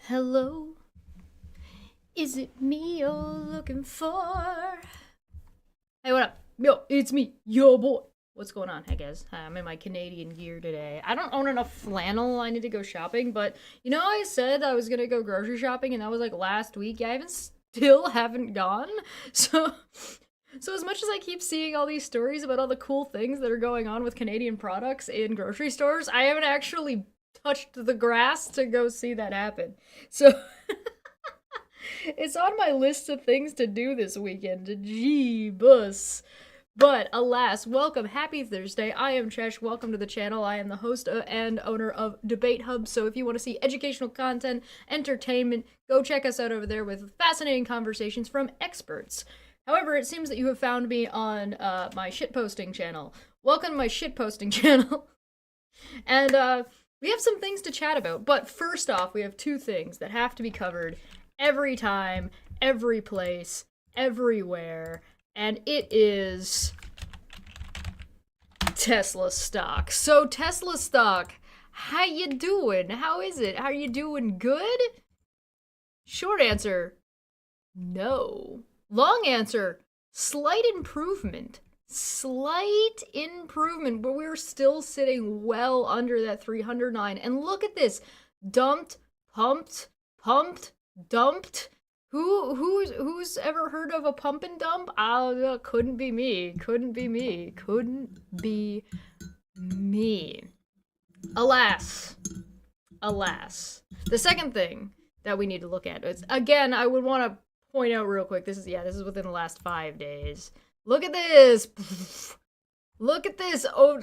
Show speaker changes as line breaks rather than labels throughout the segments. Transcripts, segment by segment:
Hello, is it me you're looking for? Hey, what up? Yo, it's me, yo boy. What's going on? Hey guys, hi, I'm in my Canadian gear today. I don't own enough flannel. I need to go shopping, but I said I was gonna go grocery shopping, and that was like last week. Yeah, I haven't gone. So, so as much as I keep seeing all these stories about all the cool things that are going on with Canadian products in grocery stores, I haven't actually touched the grass to go see that happen. So it's on my list of things to do this weekend. Gee, bus. But alas, welcome, happy Thursday. I am Chesh. Welcome to the channel. I am the host and owner of Debate Hub. So if you want to see educational content, entertainment, go check us out over there with fascinating conversations from experts. However, it seems that you have found me on my shitposting channel. Welcome to my shitposting channel. And we have some things to chat about. But first off, we have two things that have to be covered every time, every place, everywhere, and it is Tesla stock. So Tesla stock, how you doing? How is it? Are you doing good? Short answer, no. Long answer, slight improvement. Slight improvement, but we're still sitting well under that 309. And look at this. Dumped, pumped, pumped, dumped. Who's ever heard of a pump and dump? Couldn't be me. Couldn't be me. Couldn't be me. Alas. Alas. The second thing that we need to look at is, again, I would want to point out real quick, this is within the last 5 days. Look at this. Look at this. Oh,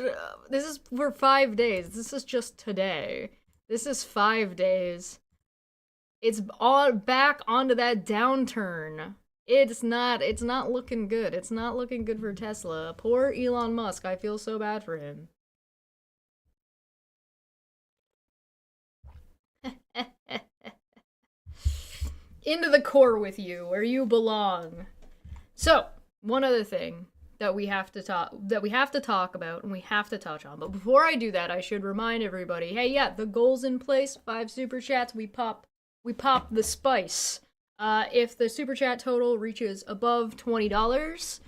this is for 5 days. This is just today. This is 5 days. It's all back onto that downturn. It's not looking good. It's not looking good for Tesla. Poor Elon Musk. I feel so bad for him. Into the core with you, where you belong. So, one other thing that we have to talk about and we have to touch on. But before I do that, I should remind everybody, hey, yeah, the goal's in place. 5 super chats, we pop the spice. If the super chat total reaches above $20,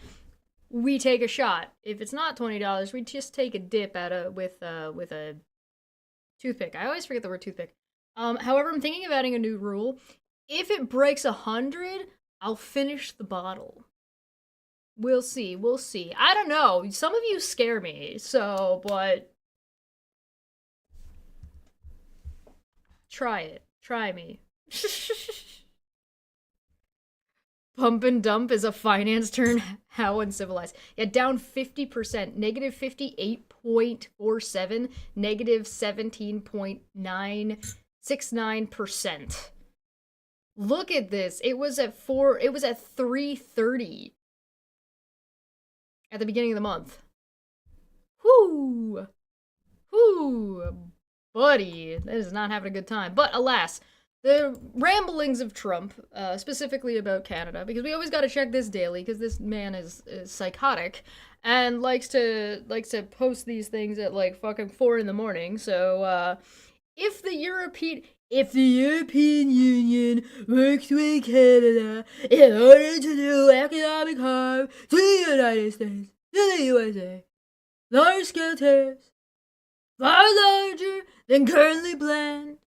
we take a shot. If it's not $20, we just take a dip with a toothpick. I always forget the word toothpick. However, I'm thinking of adding a new rule. If it breaks 100, I'll finish the bottle. We'll see. We'll see. I don't know. Some of you scare me, but try it. Try me. Pump and dump is a finance term. How uncivilized. Yeah, down 50%. Negative 58.47. Negative 17.969%. Look at this. It was at 330 at the beginning of the month. Whoo! Whoo! Buddy, that is not having a good time. But alas, the ramblings of Trump, specifically about Canada, because we always got to check this daily, because this man is psychotic and likes to post these things at like fucking 4 in the morning. So if the European Union works with Canada in order to do economic harm to the United States, to the USA, large-scale tariffs, far larger than currently planned,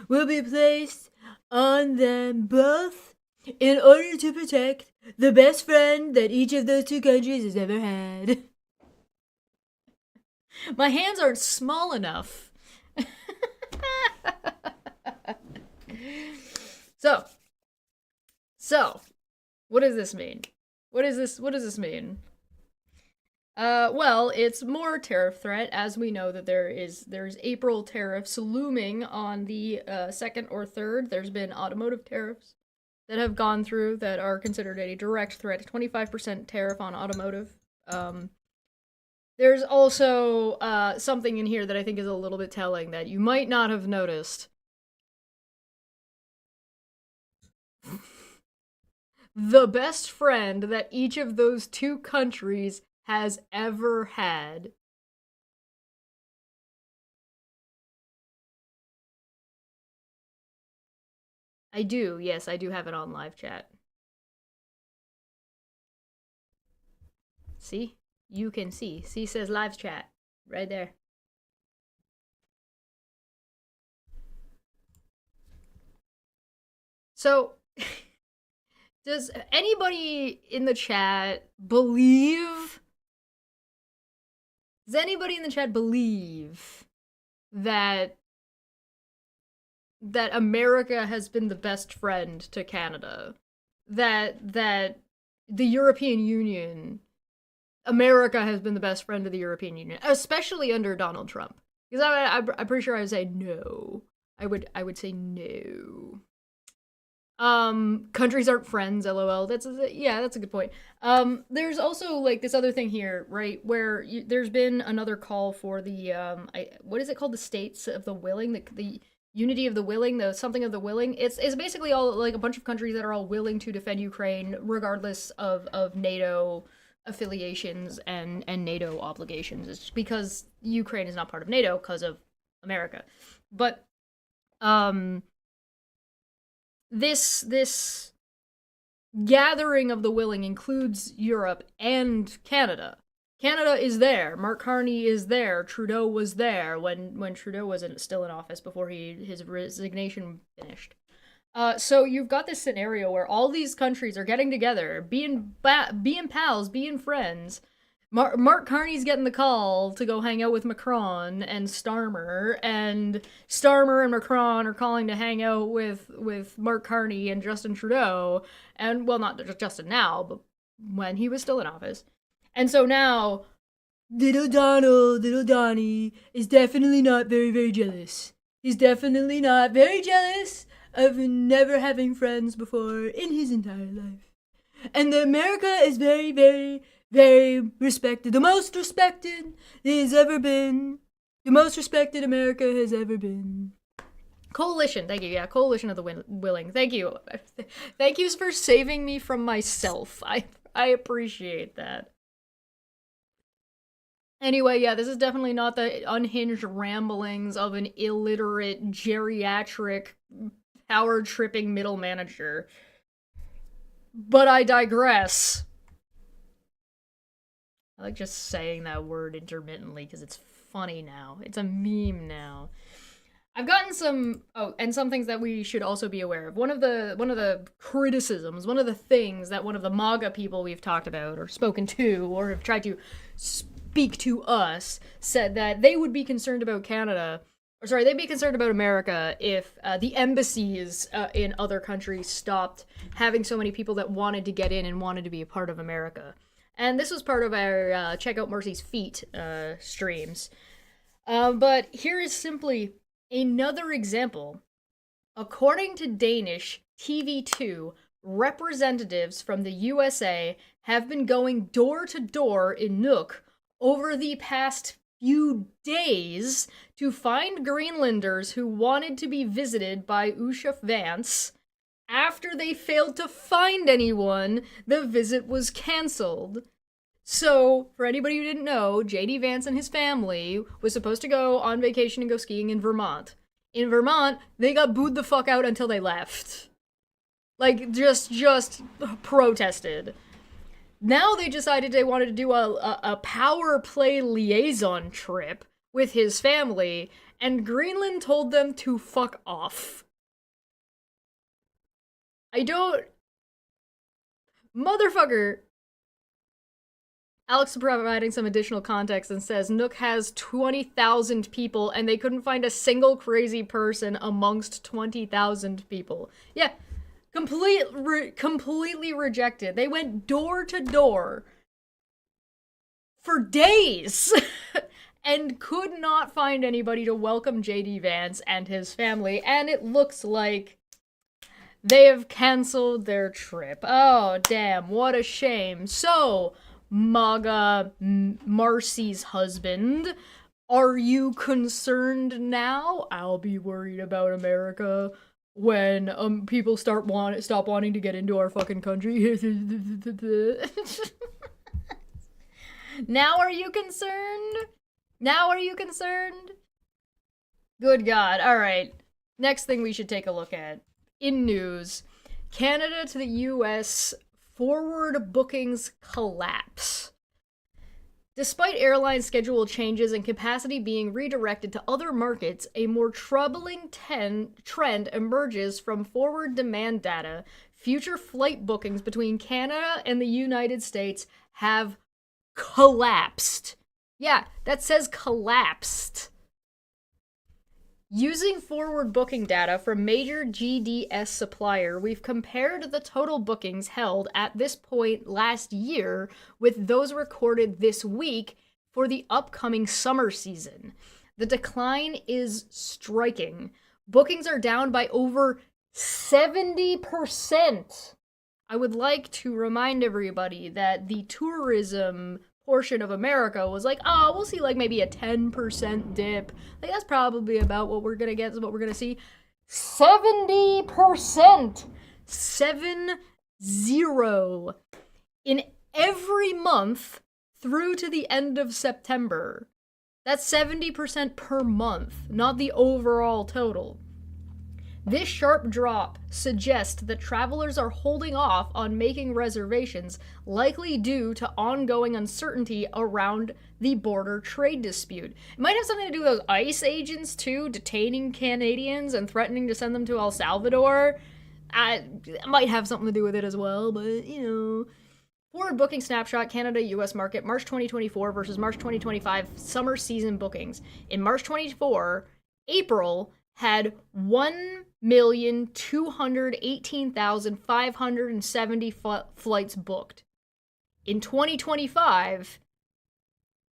will be placed on them both in order to protect the best friend that each of those two countries has ever had. My hands aren't small enough. So, what does this mean? What does this mean? Well, it's more tariff threat, as we know that there's April tariffs looming on the 2nd or 3rd. There's been automotive tariffs that have gone through that are considered a direct threat. 25% tariff on automotive. There's also something in here that I think is a little bit telling that you might not have noticed. The best friend that each of those two countries has ever had. I do, yes, I do have it on live chat. See? You can see. See says live chat. Right there. So, does anybody in the chat believe... Does anybody in the chat believe that America has been the best friend to Canada? That the European Union, America has been the best friend of the European Union, especially under Donald Trump. Because I'm pretty sure I would say no. I would say no. Countries aren't friends, lol. That's a good point. There's also like this other thing here, right, where there's been another call for the what is it called, the states of the willing, the unity of the willing, the something of the willing. It's basically all like a bunch of countries that are all willing to defend Ukraine regardless of NATO affiliations and NATO obligations. It's just because Ukraine is not part of NATO because of America. But this gathering of the willing includes Europe and Canada. Canada is there. Mark Carney is there. Trudeau was there when Trudeau was still in office before his resignation finished. So you've got this scenario where all these countries are getting together, being pals, being friends. Mark Carney's getting the call to go hang out with Macron and Starmer, and Starmer and Macron are calling to hang out with Mark Carney and Justin Trudeau, and, well, not Justin now, but when he was still in office. And so now, little Donnie, is definitely not very, very jealous. He's definitely not very jealous of never having friends before in his entire life. And America is very, very, very respected. The most respected it has ever been. The most respected America has ever been. Coalition, thank you. Yeah, Coalition of the Willing. Thank you. Thank you for saving me from myself. I appreciate that. Anyway, yeah, this is definitely not the unhinged ramblings of an illiterate, geriatric, power-tripping middle manager. But I digress. I like just saying that word intermittently because it's funny now. It's a meme now. I've gotten some and some things that we should also be aware of. One of the criticisms, one of the things that one of the MAGA people we've talked about or spoken to or have tried to speak to us said that they would be concerned about they'd be concerned about America if the embassies in other countries stopped having so many people that wanted to get in and wanted to be a part of America. And this was part of our Check Out Mercy's Feet streams. But here is simply another example. According to Danish TV2, representatives from the USA have been going door to door in Nuuk over the past few days to find Greenlanders who wanted to be visited by Ushaf Vance. After they failed to find anyone, the visit was cancelled. So, for anybody who didn't know, J.D. Vance and his family was supposed to go on vacation and go skiing in Vermont. In Vermont, they got booed the fuck out until they left. Like, just protested. Now they decided they wanted to do a power play liaison trip with his family, and Greenland told them to fuck off. Motherfucker. Alex is providing some additional context and says Nuuk has 20,000 people and they couldn't find a single crazy person amongst 20,000 people. Yeah, completely rejected. They went door to door for days and could not find anybody to welcome J.D. Vance and his family, and it looks like they have canceled their trip. Oh, damn, what a shame. So, MAGA Marcy's husband, are you concerned now? I'll be worried about America when people stop wanting to get into our fucking country. Now are you concerned? Good God. All right. Next thing we should take a look at In news, Canada to the US forward bookings collapse. Despite airline schedule changes and capacity being redirected to other markets, a more troubling trend emerges from forward demand data. Future flight bookings between Canada and the United States have collapsed. Yeah, that says collapsed. Using forward booking data from major GDS supplier, we've compared the total bookings held at this point last year with those recorded this week for the upcoming summer season. The decline is striking. Bookings are down by over 70%. I would like to remind everybody that the tourism portion of America was like, oh, we'll see like maybe a 10% dip. Like that's probably about what we're gonna get, is what we're gonna see. 70%! 70 in every month through to the end of September. That's 70% per month, not the overall total. This sharp drop suggests that travelers are holding off on making reservations, likely due to ongoing uncertainty around the border trade dispute. It might have something to do with those ICE agents, too, detaining Canadians and threatening to send them to El Salvador. It might have something to do with it as well, but, you know. Forward booking snapshot, Canada-US market, March 2024 versus March 2025 summer season bookings. In March 2024, April had 1,218,570 flights booked. In 2025,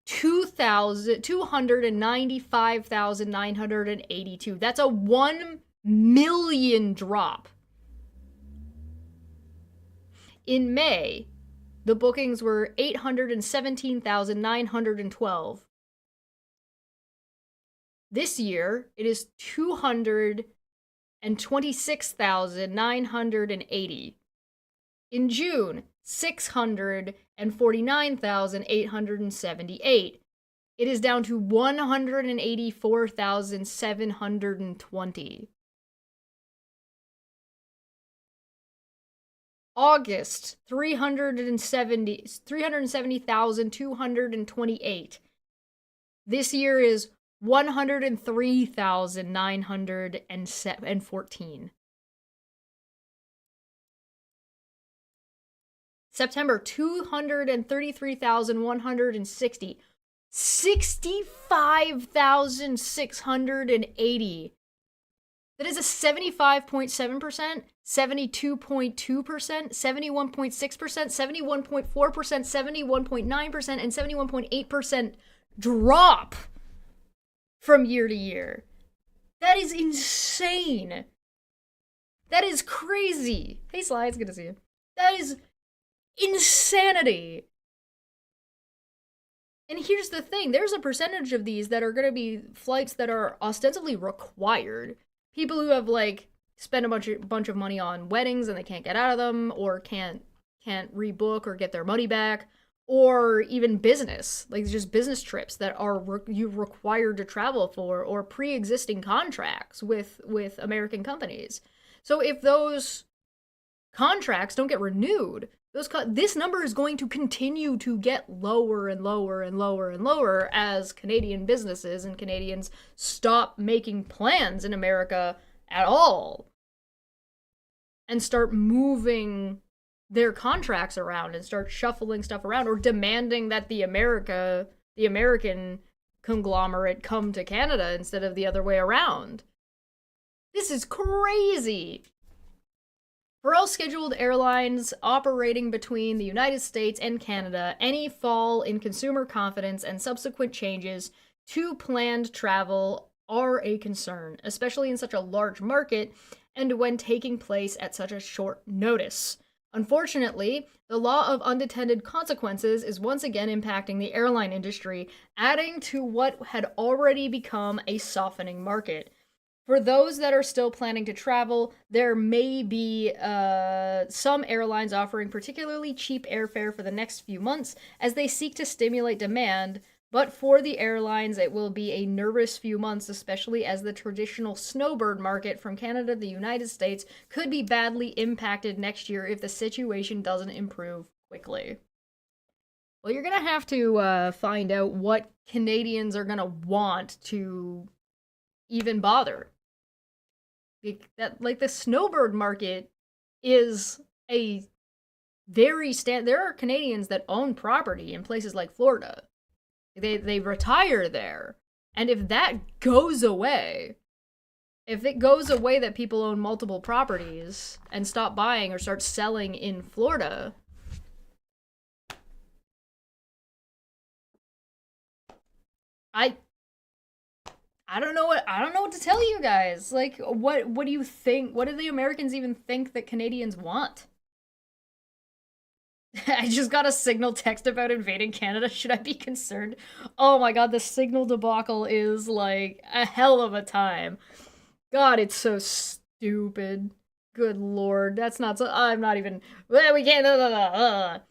295,982. That's a 1 million drop. In May, the bookings were 817,912. This year, it is 226,980. In June, 649,878. It is down to 184,720. August, 370,228. This year is 103,914. September, 233,160. 65,680. That is a 75.7%, 72.2%, 71.6%, 71.4%, 71.9%, and 71.8% drop from year to year. That is insane. That is crazy. Hey, Slide's good to see you. That is insanity. And here's the thing. There's a percentage of these that are going to be flights that are ostensibly required. People who have, like, spent a bunch of money on weddings and they can't get out of them, or can't rebook or get their money back, or even business, like just business trips that are you required to travel for, or pre-existing contracts with American companies. So if those contracts don't get renewed, this number is going to continue to get lower and lower and lower and lower as Canadian businesses and Canadians stop making plans in America at all and start moving their contracts around and start shuffling stuff around, or demanding that the American conglomerate come to Canada instead of the other way around. This is crazy. For all scheduled airlines operating between the United States and Canada, any fall in consumer confidence and subsequent changes to planned travel are a concern, especially in such a large market and when taking place at such a short notice. Unfortunately, the law of unintended consequences is once again impacting the airline industry, adding to what had already become a softening market. For those that are still planning to travel, there may be some airlines offering particularly cheap airfare for the next few months as they seek to stimulate demand, But for the airlines, it will be a nervous few months, especially as the traditional snowbird market from Canada to the United States could be badly impacted next year if the situation doesn't improve quickly. Well, you're going to have to find out what Canadians are going to want to even bother. Like, the snowbird market is a there are Canadians that own property in places like Florida. They retire there. And if that goes away, if it goes away that people own multiple properties and stop buying or start selling in Florida, I don't know what to tell you guys. Like, what do you think? What do the Americans even think that Canadians want? I just got a Signal text about invading Canada. Should I be concerned? Oh my god, the Signal debacle is like a hell of a time. God, it's so stupid. Good lord, that's not so. I'm not even. We can't.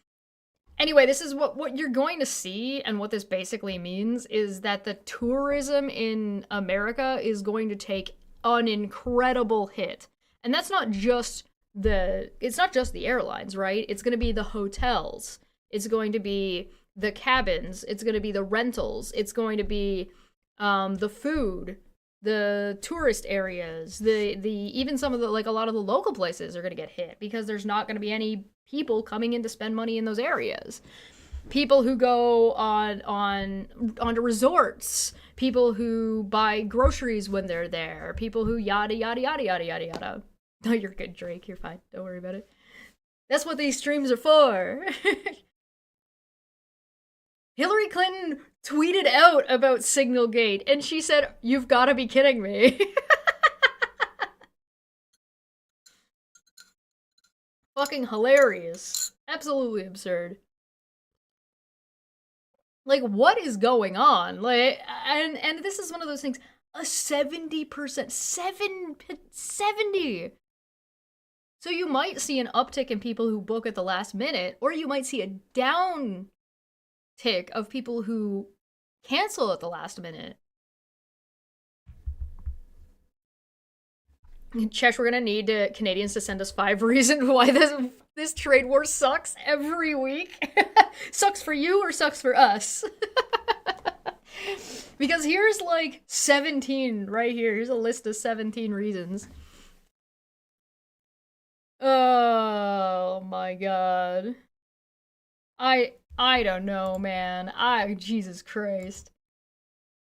Anyway, this is what you're going to see, and what this basically means is that the tourism in America is going to take an incredible hit. And that's not just it's not just the airlines, right? It's going to be the hotels. It's going to be the cabins. It's going to be the rentals. It's going to be the food, the tourist areas, the even some of the, like, a lot of the local places are going to get hit because there's not going to be any people coming in to spend money in those areas. People who go onto resorts, people who buy groceries when they're there, people who yada yada yada yada yada yada. No, you're good, Drake. You're fine. Don't worry about it. That's what these streams are for. Hillary Clinton tweeted out about Signalgate, and she said, "You've got to be kidding me." Fucking hilarious. Absolutely absurd. Like, what is going on? Like, and this is one of those things. A 70%, 70. So you might see an uptick in people who book at the last minute, or you might see a down tick of people who cancel at the last minute. Chesh, we're gonna need Canadians to send us 5 reasons why this trade war sucks every week. Sucks for you or sucks for us? Because here's like 17 right here. Here's a list of 17 reasons. Oh my god. I don't know, man. Jesus Christ.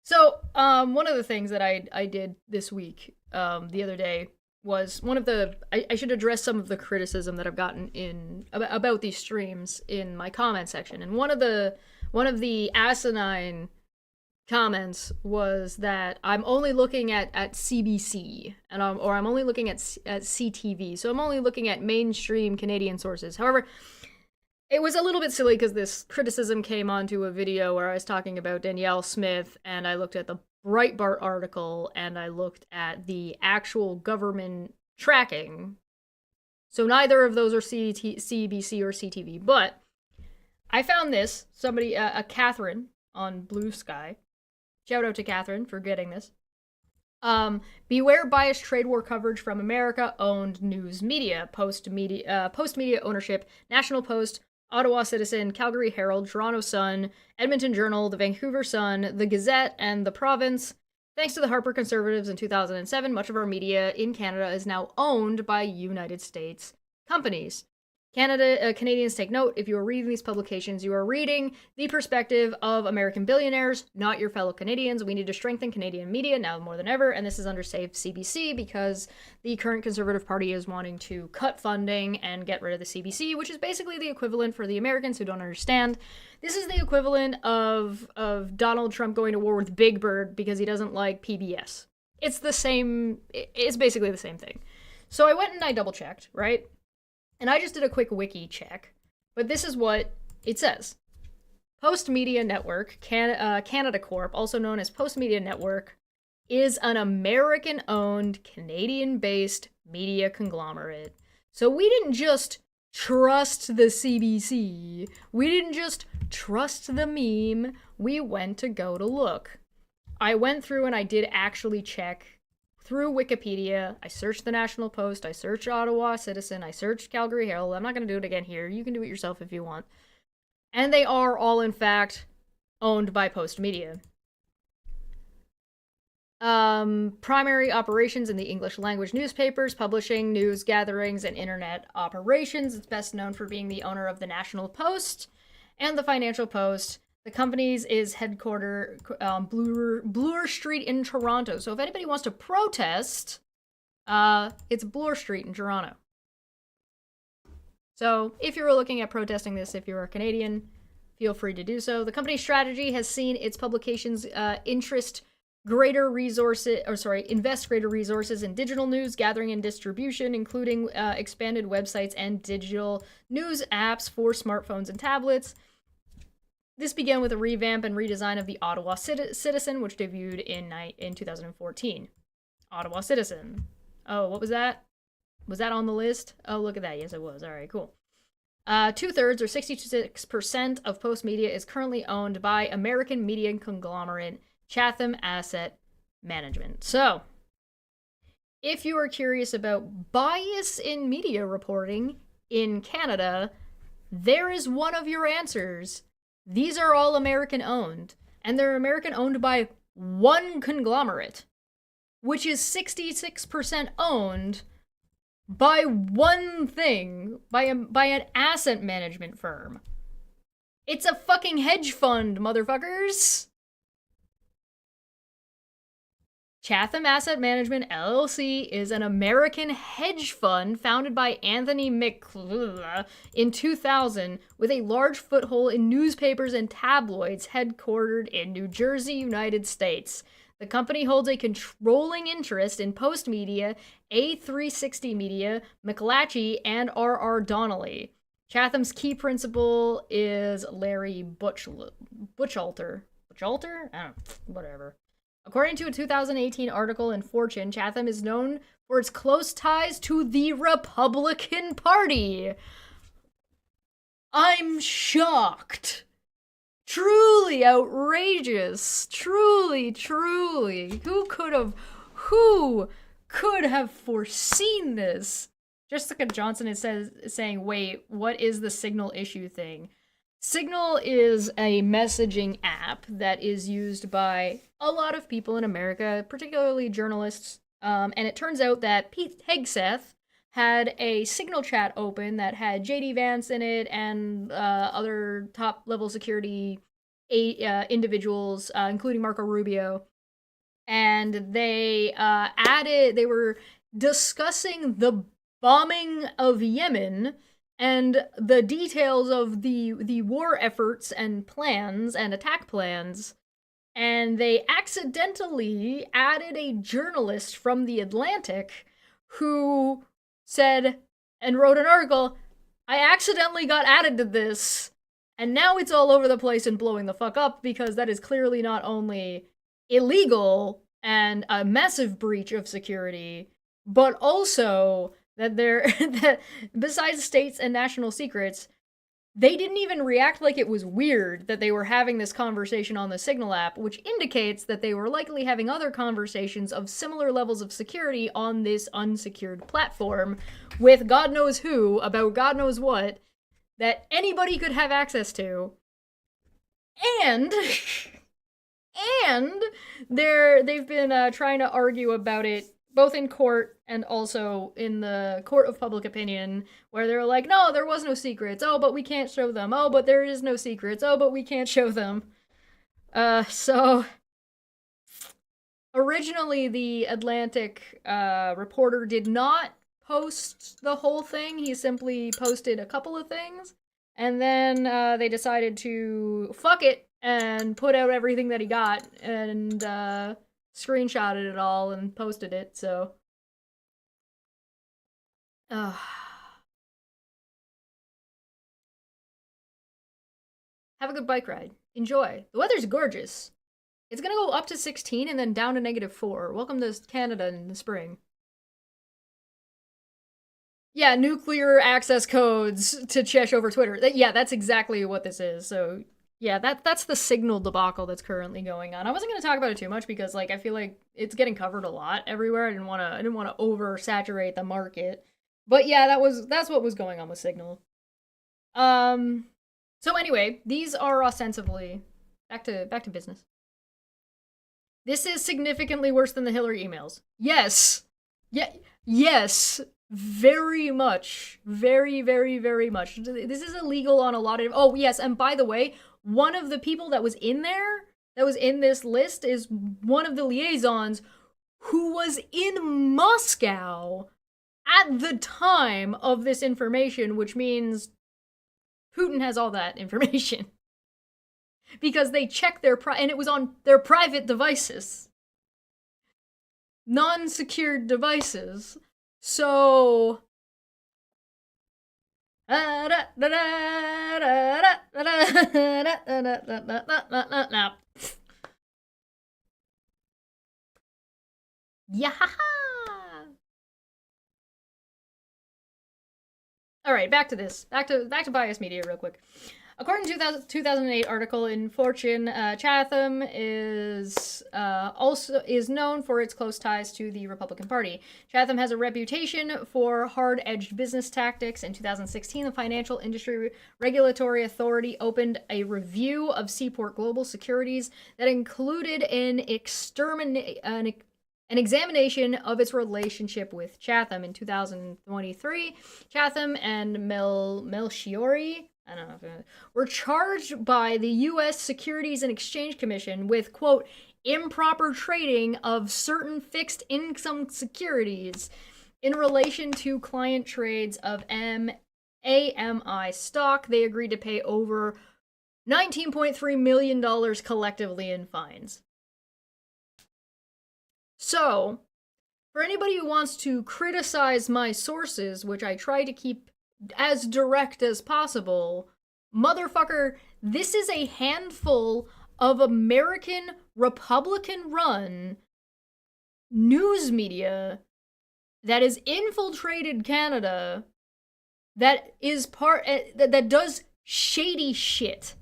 So, one of the things that I did this week, the other day, was I should address some of the criticism that I've gotten about these streams in my comment section. And one of the asinine comments was that I'm only looking at CBC, or I'm only looking at CTV, so I'm only looking at mainstream Canadian sources. However, it was a little bit silly because this criticism came onto a video where I was talking about Danielle Smith, and I looked at the Breitbart article, and I looked at the actual government tracking. So neither of those are CBC or CTV, but I found this. Somebody, a Catherine on Blue Sky. Shout out to Catherine for getting this. Beware biased trade war coverage from America-owned news media. Post media ownership. National Post, Ottawa Citizen, Calgary Herald, Toronto Sun, Edmonton Journal, the Vancouver Sun, the Gazette, and the Province. Thanks to the Harper Conservatives in 2007, much of our media in Canada is now owned by United States companies. Canadians take note, if you are reading these publications, you are reading the perspective of American billionaires, not your fellow Canadians. We need to strengthen Canadian media now more than ever, and this is under Save CBC because the current Conservative Party is wanting to cut funding and get rid of the CBC, which is basically the equivalent for the Americans who don't understand. This is the equivalent of Donald Trump going to war with Big Bird because he doesn't like PBS. It's basically the same thing. So I went and I double-checked, right? And I just did a quick wiki check, but this is what it says. Post Media Network, Canada Corp., also known as Post Media Network, is an American-owned, Canadian-based media conglomerate. So we didn't just trust the CBC. We didn't just trust the meme. We went to go to look. I went through and I did actually check through Wikipedia. I searched the National Post. I searched Ottawa Citizen. I searched Calgary Herald. I'm not going to do it again here. You can do it yourself if you want. And they are all, in fact, owned by Post Media. Primary operations in the English language newspapers, publishing, news gatherings, and internet operations. It's best known for being the owner of the National Post and the Financial Post. The company's is headquartered Bloor Street in Toronto. So if anybody wants to protest, it's Bloor Street in Toronto. So if you're looking at protesting this, if you're a Canadian, feel free to do so. The company's strategy has seen its publications invest greater resources in digital news gathering and distribution, including expanded websites and digital news apps for smartphones and tablets. This began with a revamp and redesign of the Ottawa Citizen, which debuted in 2014. Ottawa Citizen. Oh, what was that? Was that on the list? Oh, look at that. Yes, it was. All right, cool. 2/3 or 66% of Post Media is currently owned by American media conglomerate Chatham Asset Management. So, if you are curious about bias in media reporting in Canada, there is one of your answers. These are all American owned, and they're American owned by one conglomerate, which is 66% owned by one thing, by an asset management firm. It's a fucking hedge fund, motherfuckers! Chatham Asset Management, LLC, is an American hedge fund founded by Anthony McClure in 2000 with a large foothold in newspapers and tabloids headquartered in New Jersey, United States. The company holds a controlling interest in Post Media, A360 Media, McClatchy, and R.R. Donnelly. Chatham's key principal is Larry Butchalter? I don't know, whatever. According to a 2018 article in Fortune, Chatham is known for its close ties to the Republican Party. I'm shocked. Truly outrageous. Truly. Who could have foreseen this? Jessica Johnson is saying, wait, what is the Signal issue thing? Signal is a messaging app that is used by a lot of people in America, particularly journalists. And it turns out that Pete Hegseth had a Signal chat open that had JD Vance in it and other top-level security individuals, including Marco Rubio. And they were discussing the bombing of Yemen and the details of the war efforts and plans and attack plans, and they accidentally added a journalist from The Atlantic who said and wrote an article, I accidentally got added to this, and now it's all over the place and blowing the fuck up because that is clearly not only illegal and a massive breach of security, but also that besides states and national secrets, they didn't even react like it was weird that they were having this conversation on the Signal app, which indicates that they were likely having other conversations of similar levels of security on this unsecured platform with God knows who, about God knows what, that anybody could have access to. And they've been trying to argue about it both in court and also in the court of public opinion, where they're like, no, there was no secrets. Oh, but we can't show them. Oh, but there is no secrets. Oh, but we can't show them. So originally the Atlantic reporter did not post the whole thing. He simply posted a couple of things. And then they decided to fuck it and put out everything that he got and screenshotted it all and posted it, so. Have a good bike ride. Enjoy. The weather's gorgeous. It's gonna go up to 16 and then down to -4. Welcome to Canada in the spring. Yeah, nuclear access codes to Chesh over Twitter. Yeah, that's exactly what this is. So yeah, that's the Signal debacle that's currently going on. I wasn't going to talk about it too much because like I feel like it's getting covered a lot everywhere. I didn't want to oversaturate the market. But yeah, that's what was going on with Signal. Um so anyway, these are ostensibly back to business. This is significantly worse than the Hillary emails. Yes. Yeah, yes. Very much. Very, very, very much. This is illegal on a lot of. Oh, yes. And by the way, one of the people that was in there, that was in this list, is one of the liaisons who was in Moscow at the time of this information, which means Putin has all that information. Because they checked and it was on their private devices, non-secured devices. So yeah. All right, back to this. Back to bias media real quick. According to 2008 article in Fortune, Chatham is also is known for its close ties to the Republican Party. Chatham has a reputation for hard-edged business tactics. In 2016, the Financial Industry Regulatory Authority opened a review of Seaport Global Securities that included an examination of its relationship with Chatham. In 2023, Chatham and Melchiori, I don't know if were charged by the U.S. Securities and Exchange Commission with, quote, improper trading of certain fixed income securities in relation to client trades of AMI stock. They agreed to pay over $19.3 million collectively in fines. So, for anybody who wants to criticize my sources, which I try to keep as direct as possible, motherfucker, this is a handful of American Republican-run news media that has infiltrated Canada, that is that does shady shit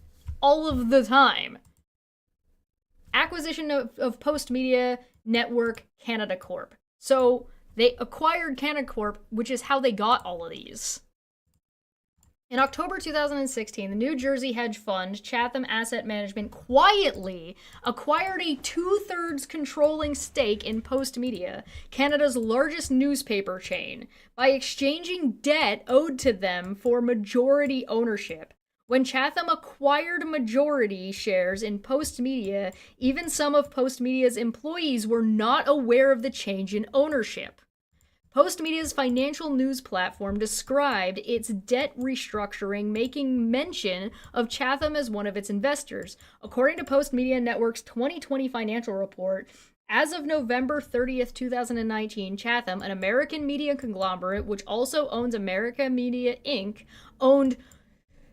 all of the time. Acquisition of Post Media Network Canada Corp. So they acquired Canada Corp, which is how they got all of these. In October 2016, the New Jersey hedge fund Chatham Asset Management quietly acquired a 2/3 controlling stake in Post Media, Canada's largest newspaper chain, by exchanging debt owed to them for majority ownership. When Chatham acquired majority shares in Post Media, even some of Post Media's employees were not aware of the change in ownership. Post Media's financial news platform described its debt restructuring, making mention of Chatham as one of its investors. According to Post Media Network's 2020 financial report, as of November 30th, 2019, Chatham, an American media conglomerate which also owns America Media Inc., owned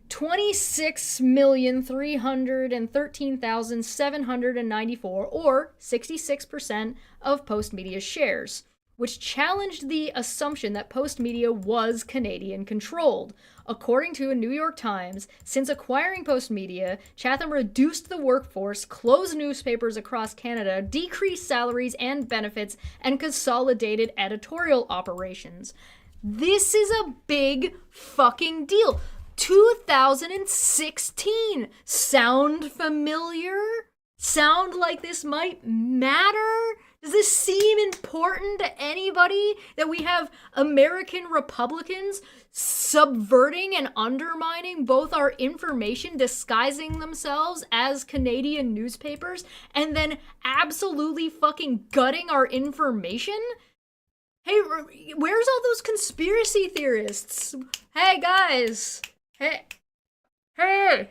26,313,794, or 66% of Post Media's shares, which challenged the assumption that Post Media was Canadian-controlled. According to a New York Times, since acquiring Post Media, Chatham reduced the workforce, closed newspapers across Canada, decreased salaries and benefits, and consolidated editorial operations. This is a big fucking deal. 2016. Sound familiar? Sound like this might matter? Does this seem important to anybody that we have American Republicans subverting and undermining both our information, disguising themselves as Canadian newspapers, and then absolutely fucking gutting our information? Hey, where's all those conspiracy theorists? Hey, guys. Hey, I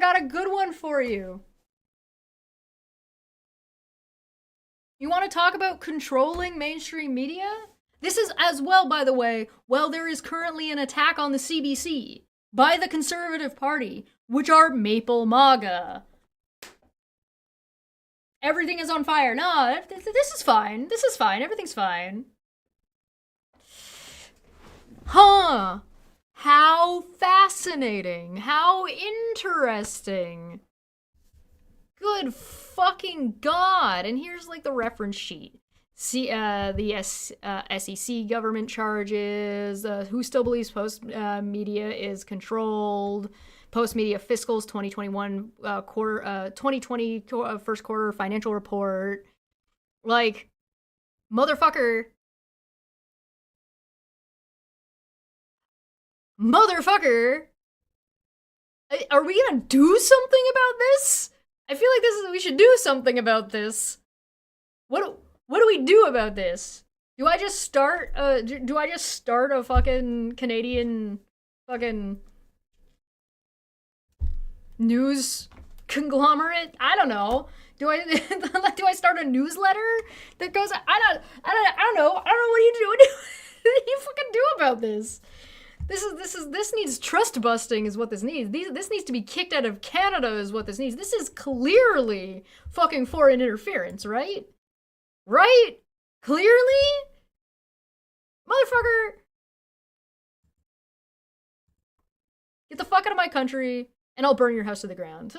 got a good one for you. You want to talk about controlling mainstream media? This is as well, by the way, there is currently an attack on the CBC by the Conservative Party, which are Maple MAGA. Everything is on fire. No, this is fine. Everything's fine. fascinating. How interesting. Good fucking God. And here's like the reference sheet. See, SEC government charges, who still believes Post media is controlled, Post media fiscals 2021 2020 first quarter financial report. Like, motherfucker. Motherfucker. Are we gonna do something about this? I feel like we should do something about this. What do we do about this? Do I just start a fucking Canadian fucking news conglomerate? I don't know. Do I start a newsletter that goes? I don't know. What you fucking do about this? This needs trust busting is what this needs. This needs to be kicked out of Canada is what this needs. This is clearly fucking foreign interference, right? Right? Clearly? Motherfucker! Get the fuck out of my country and I'll burn your house to the ground.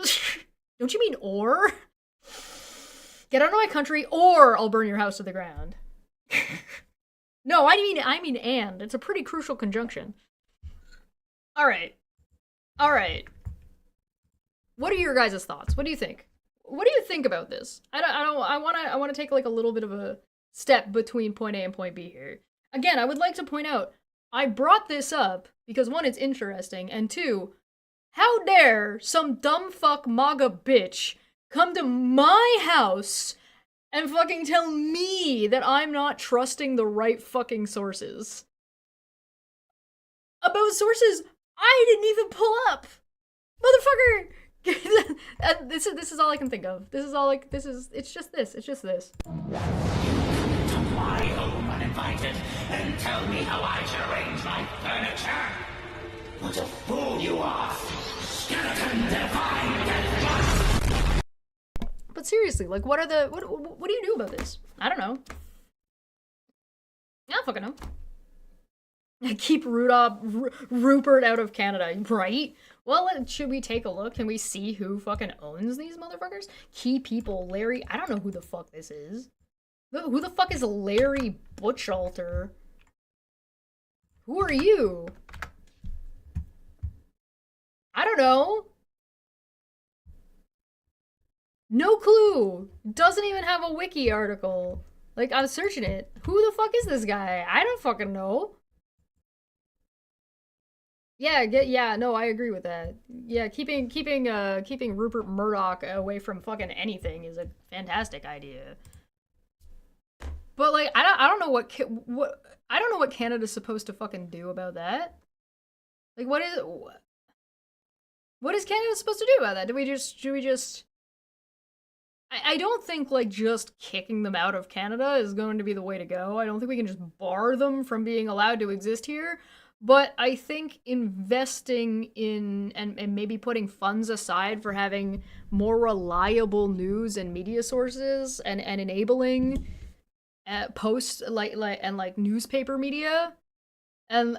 Don't you mean or? Get out of my country or I'll burn your house to the ground. No, I mean and. It's a pretty crucial conjunction. All right. What are your guys' thoughts? What do you think? What do you think about this? I want to take like a little bit of a step between point A and point B here. Again, I would like to point out I brought this up because one, it's interesting, and two, how dare some dumb fuck MAGA bitch come to my house and fucking tell me that I'm not trusting the right fucking sources. About sources I didn't even pull up. Motherfucker! This is all I can think of. It's just this. You come
to my home uninvited and tell me how I should arrange my furniture? What a fool you are! Skeleton divine death.
But seriously, like, what do you do about this? I don't know. I don't fucking know. Keep Rupert out of Canada, right? Well, should we take a look? Can we see who fucking owns these motherfuckers? Key people, Larry. I don't know who the fuck this is. Who the fuck is Larry Butchalter? Who are you? I don't know. No clue. Doesn't even have a wiki article. Like, I'm searching it. Who the fuck is this guy? I don't fucking know. Yeah, no, I agree with that. Yeah, keeping Rupert Murdoch away from fucking anything is a fantastic idea. But like, I don't know what Canada's supposed to fucking do about that. Like, what is Canada supposed to do about that? Should we just? I don't think like just kicking them out of Canada is going to be the way to go. I don't think we can just bar them from being allowed to exist here. But I think investing in and maybe putting funds aside for having more reliable news and media sources and enabling post like newspaper media and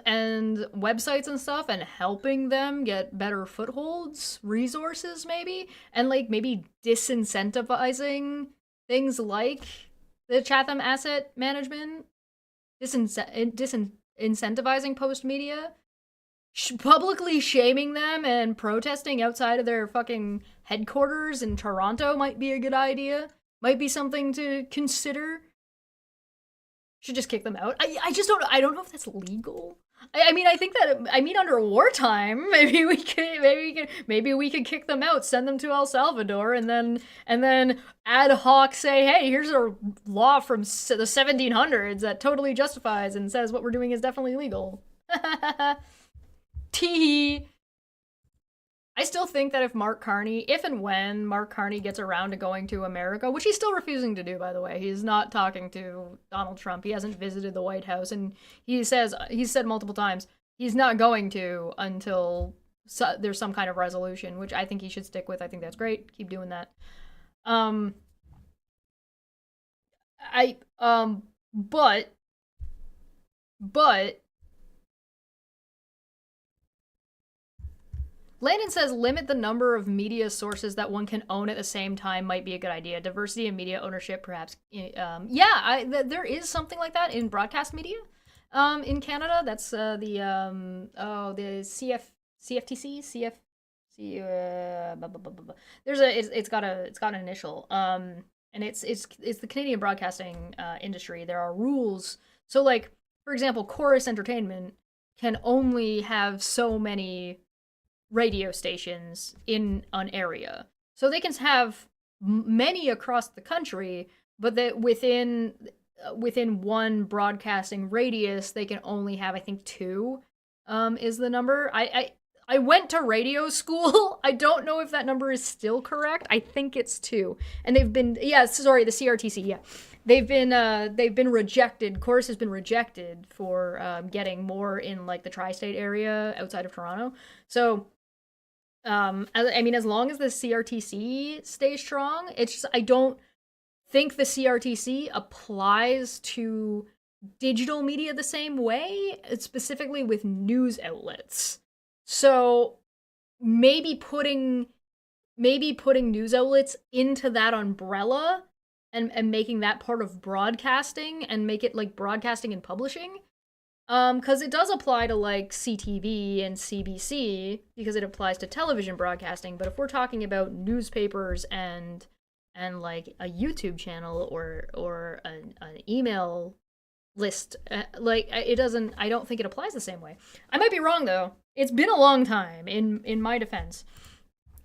websites and stuff and helping them get better footholds, resources maybe, and like maybe disincentivizing things like the Chatham Asset Management, incentivizing post media, publicly shaming them and protesting outside of their fucking headquarters in Toronto might be a good idea. Might be something to consider. Should just kick them out. I don't know if that's legal. I mean under wartime, maybe we could kick them out, send them to El Salvador, and then ad hoc say, hey, here's a law from the 1700s that totally justifies and says what we're doing is definitely legal. Tee. I still think that if and when Mark Carney gets around to going to America, which he's still refusing to do, by the way, he's not talking to Donald Trump. He hasn't visited the White House, and he's said multiple times he's not going to until there's some kind of resolution, which I think he should stick with. I think that's great. Keep doing that. But Landon says limit the number of media sources that one can own at the same time might be a good idea. Diversity in media ownership, perhaps. There is something like that in broadcast media. In Canada, that's the CFTC, it's got an initial. And it's the Canadian broadcasting industry. There are rules. So, like, for example, Chorus Entertainment can only have so many radio stations in an area. So they can have many across the country, but that within one broadcasting radius, they can only have, I think, 2 is the number. I went to radio school. I don't know if that number is still correct. I think it's 2. And they've been, the CRTC, yeah. They've been rejected. Chorus has been rejected for getting more in, like, the tri-state area outside of Toronto. So, as long as the CRTC stays strong, it's just, I don't think the CRTC applies to digital media the same way, specifically with news outlets. So maybe putting news outlets into that umbrella and making that part of broadcasting and make it like broadcasting and publishing. Because it does apply to, like, CTV and CBC, because it applies to television broadcasting, but if we're talking about newspapers and like, a YouTube channel or an email list, I don't think it applies the same way. I might be wrong, though. It's been a long time, in my defense.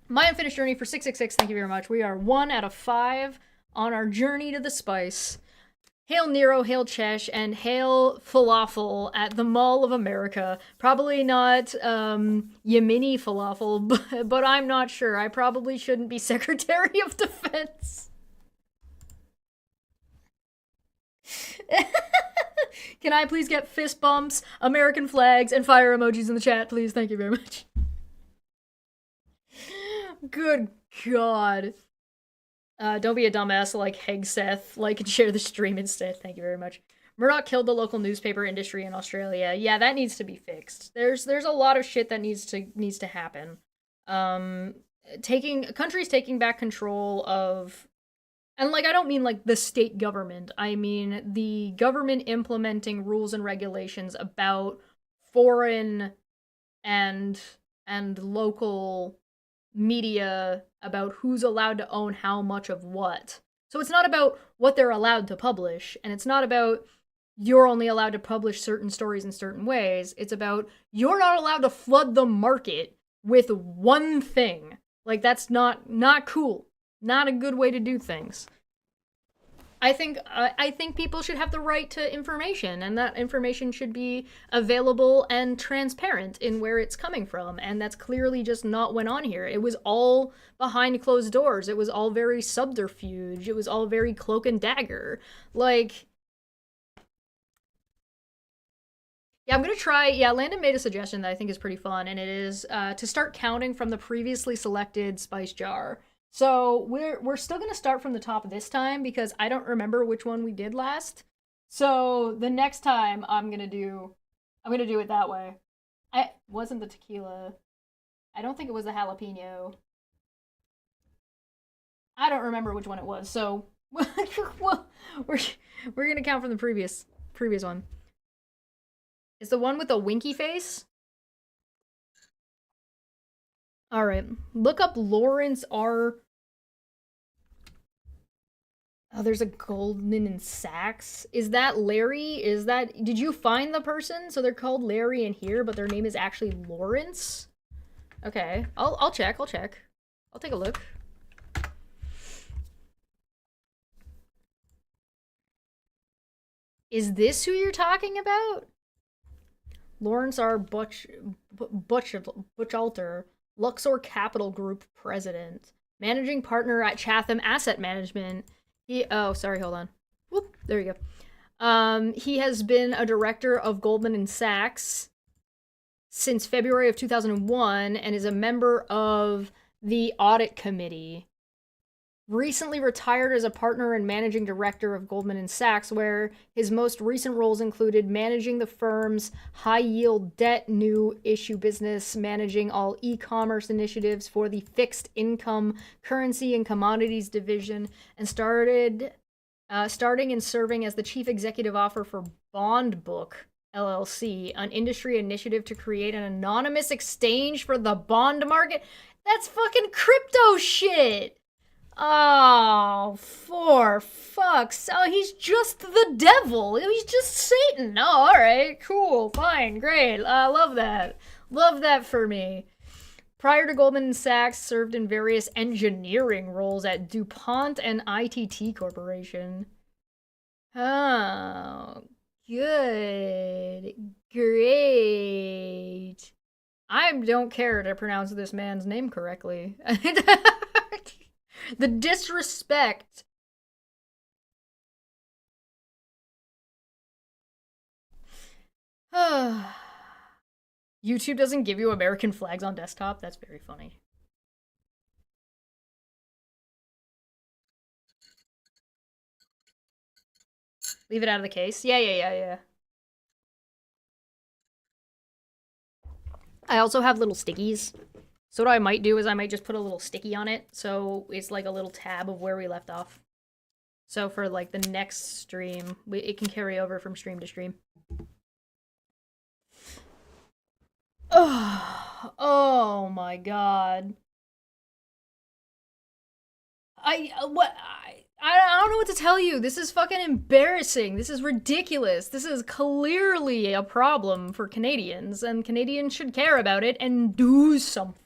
My unfinished journey for 666, thank you very much. We are 1 out of 5 on our journey to the spice. Hail Nero, hail Chesh, and hail falafel at the Mall of America. Probably not Yemeni falafel, but I'm not sure. I probably shouldn't be Secretary of Defense. Can I please get fist bumps, American flags, and fire emojis in the chat, please? Thank you very much. Good God. Don't be a dumbass like Hegseth. Like and share the stream instead. Thank you very much. Murdoch killed the local newspaper industry in Australia. Yeah, that needs to be fixed. There's a lot of shit that needs to happen. Countries taking back control of, and, like, I don't mean like the state government. I mean the government implementing rules and regulations about foreign and local media, about who's allowed to own how much of what. So it's not about what they're allowed to publish, and it's not about you're only allowed to publish certain stories in certain ways. It's about you're not allowed to flood the market with one thing. Like, that's not cool. Not a good way to do things. I think people should have the right to information, and that information should be available and transparent in where it's coming from, and that's clearly just not went on here. It was all behind closed doors. It was all very subterfuge. It was all very cloak and dagger. Like, yeah, I'm gonna try. Yeah, Landon made a suggestion that I think is pretty fun, and it is to start counting from the previously selected spice jar. So we're still gonna start from the top this time because I don't remember which one we did last. So the next time I'm gonna do it that way. I wasn't the tequila. I don't think it was the jalapeno. I don't remember which one it was. So well, we're gonna count from the previous one. It's the one with the winky face. All right, look up Lawrence R. Oh, there's a Goldman & Sachs. Is that Larry? Did you find the person? So they're called Larry in here, but their name is actually Lawrence? Okay, I'll check. I'll take a look. Is this who you're talking about? Lawrence R. Butchalter, Luxor Capital Group president, managing partner at Chatham Asset Management. Hold on. Whoop, there you go. He has been a director of Goldman & Sachs since February of 2001 and is a member of the audit committee. recently retired as a partner and managing director of Goldman Sachs, where his most recent roles included managing the firm's high-yield debt new issue business, managing all e-commerce initiatives for the fixed income, currency, and commodities division, and starting and serving as the chief executive officer for Bond Book LLC, an industry initiative to create an anonymous exchange for the bond market. That's fucking crypto shit. Oh, for fuck's sake. Oh, he's just the devil. He's just Satan. Oh, alright, cool, fine, great. I love that. Love that for me. Prior to Goldman Sachs, served in various engineering roles at DuPont and ITT Corporation. Oh, good. Great. I don't care to pronounce this man's name correctly. The disrespect. YouTube doesn't give you American flags on desktop? That's very funny. Leave it out of the case. Yeah. I also have little stickies. So what I might do is I might just put a little sticky on it, so it's like a little tab of where we left off. So for like the next stream, it can carry over from stream to stream. Oh my god. I don't know what to tell you. This is fucking embarrassing. This is ridiculous. This is clearly a problem for Canadians, and Canadians should care about it and do something.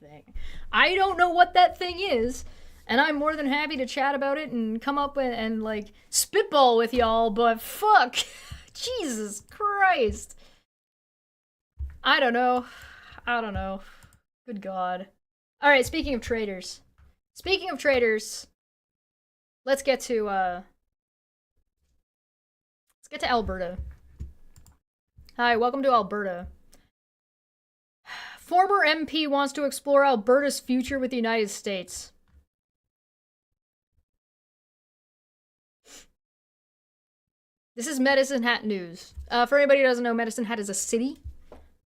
I don't know what that thing is, and I'm more than happy to chat about it and come up and like spitball with y'all, but fuck. Jesus Christ. I don't know. Good God. Alright, speaking of traitors. Let's get to Alberta. Hi, welcome to Alberta. Former MP wants to explore Alberta's future with the United States. This is Medicine Hat news. For anybody who doesn't know, Medicine Hat is a city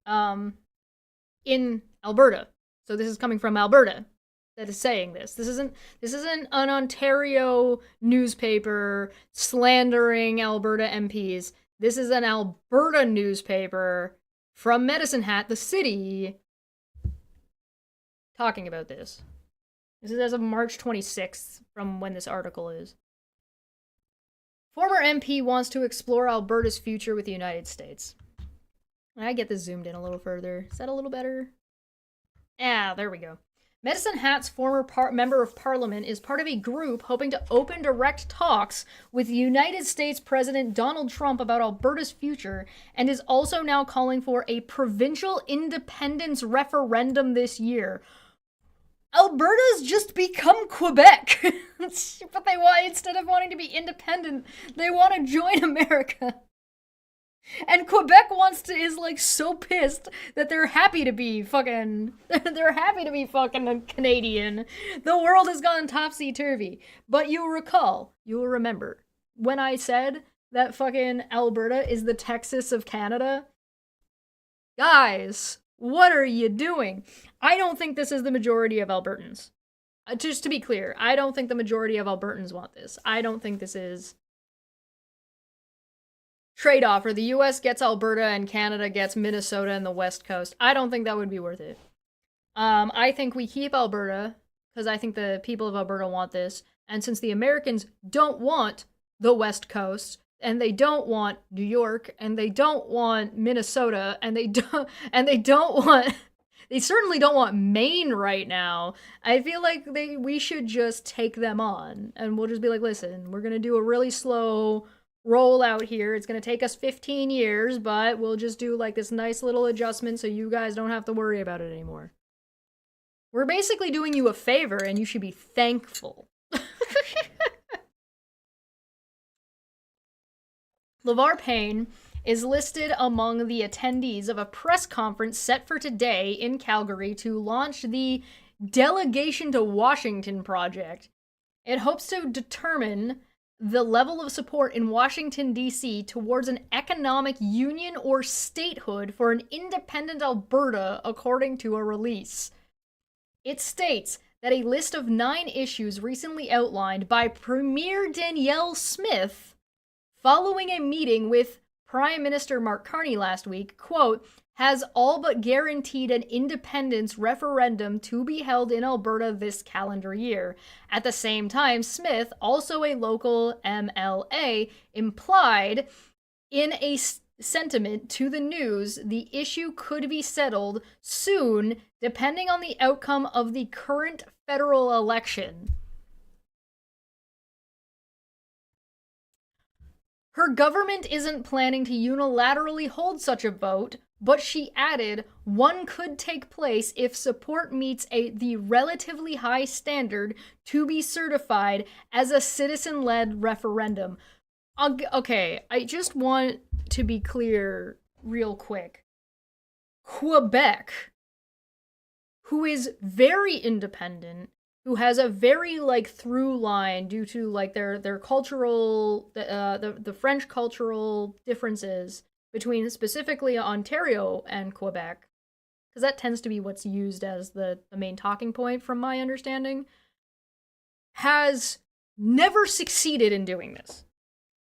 in Alberta. So this is coming from Alberta that is saying this. This isn't an Ontario newspaper slandering Alberta MPs. This is an Alberta newspaper from Medicine Hat, the city, talking about this. This is as of March 26th from when this article is. Former MP wants to explore Alberta's future with the United States. I get this zoomed in a little further. Is that a little better? Yeah, there we go. Medicine Hat's former member of parliament is part of a group hoping to open direct talks with United States President Donald Trump about Alberta's future, and is also now calling for a provincial independence referendum this year. Alberta's just become Quebec. But they want, instead of wanting to be independent, they want to join America. And Quebec is like so pissed that they're happy to be fucking Canadian. The world has gone topsy-turvy. But you will remember, when I said that fucking Alberta is the Texas of Canada? Guys, what are you doing? I don't think this is the majority of Albertans. Just to be clear, I don't think the majority of Albertans want this. I don't think this is trade-off, or the US gets Alberta and Canada gets Minnesota and the West Coast. I don't think that would be worth it. I think we keep Alberta, because I think the people of Alberta want this, and since the Americans don't want the West Coast, and they don't want New York, and they don't want Minnesota, and they certainly don't want Maine right now, I feel like we should just take them on, and we'll just be like, listen, we're gonna do a really slow roll out here. It's gonna take us 15 years, but we'll just do like this nice little adjustment so you guys don't have to worry about it anymore. We're basically doing you a favor, and you should be thankful. LeVar Payne is listed among the attendees of a press conference set for today in Calgary to launch the Delegation to Washington project. It hopes to determine the level of support in Washington, D.C. towards an economic union or statehood for an independent Alberta, according to a release. It states that a list of 9 issues recently outlined by Premier Danielle Smith following a meeting with Prime Minister Mark Carney last week, quote, has all but guaranteed an independence referendum to be held in Alberta this calendar year. At the same time, Smith, also a local MLA, implied in a sentiment to the news the issue could be settled soon, depending on the outcome of the current federal election. Her government isn't planning to unilaterally hold such a vote, but she added, one could take place if support meets the relatively high standard to be certified as a citizen-led referendum. Okay, I just want to be clear real quick. Quebec, who is very independent, who has a very through line due to their cultural the French cultural differences between specifically Ontario and Quebec, because that tends to be what's used as the main talking point from my understanding, has never succeeded in doing this.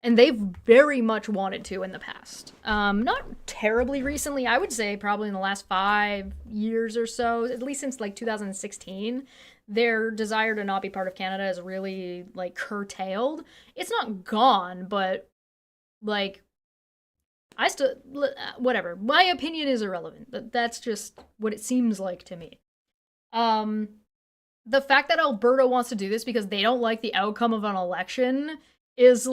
And they've very much wanted to in the past. Not terribly recently, I would say probably in the last 5 years or so, at least since 2016, their desire to not be part of Canada is really curtailed. It's not gone, but I still, whatever. My opinion is irrelevant. That's just what it seems like to me. The fact that Alberta wants to do this because they don't like the outcome of an election is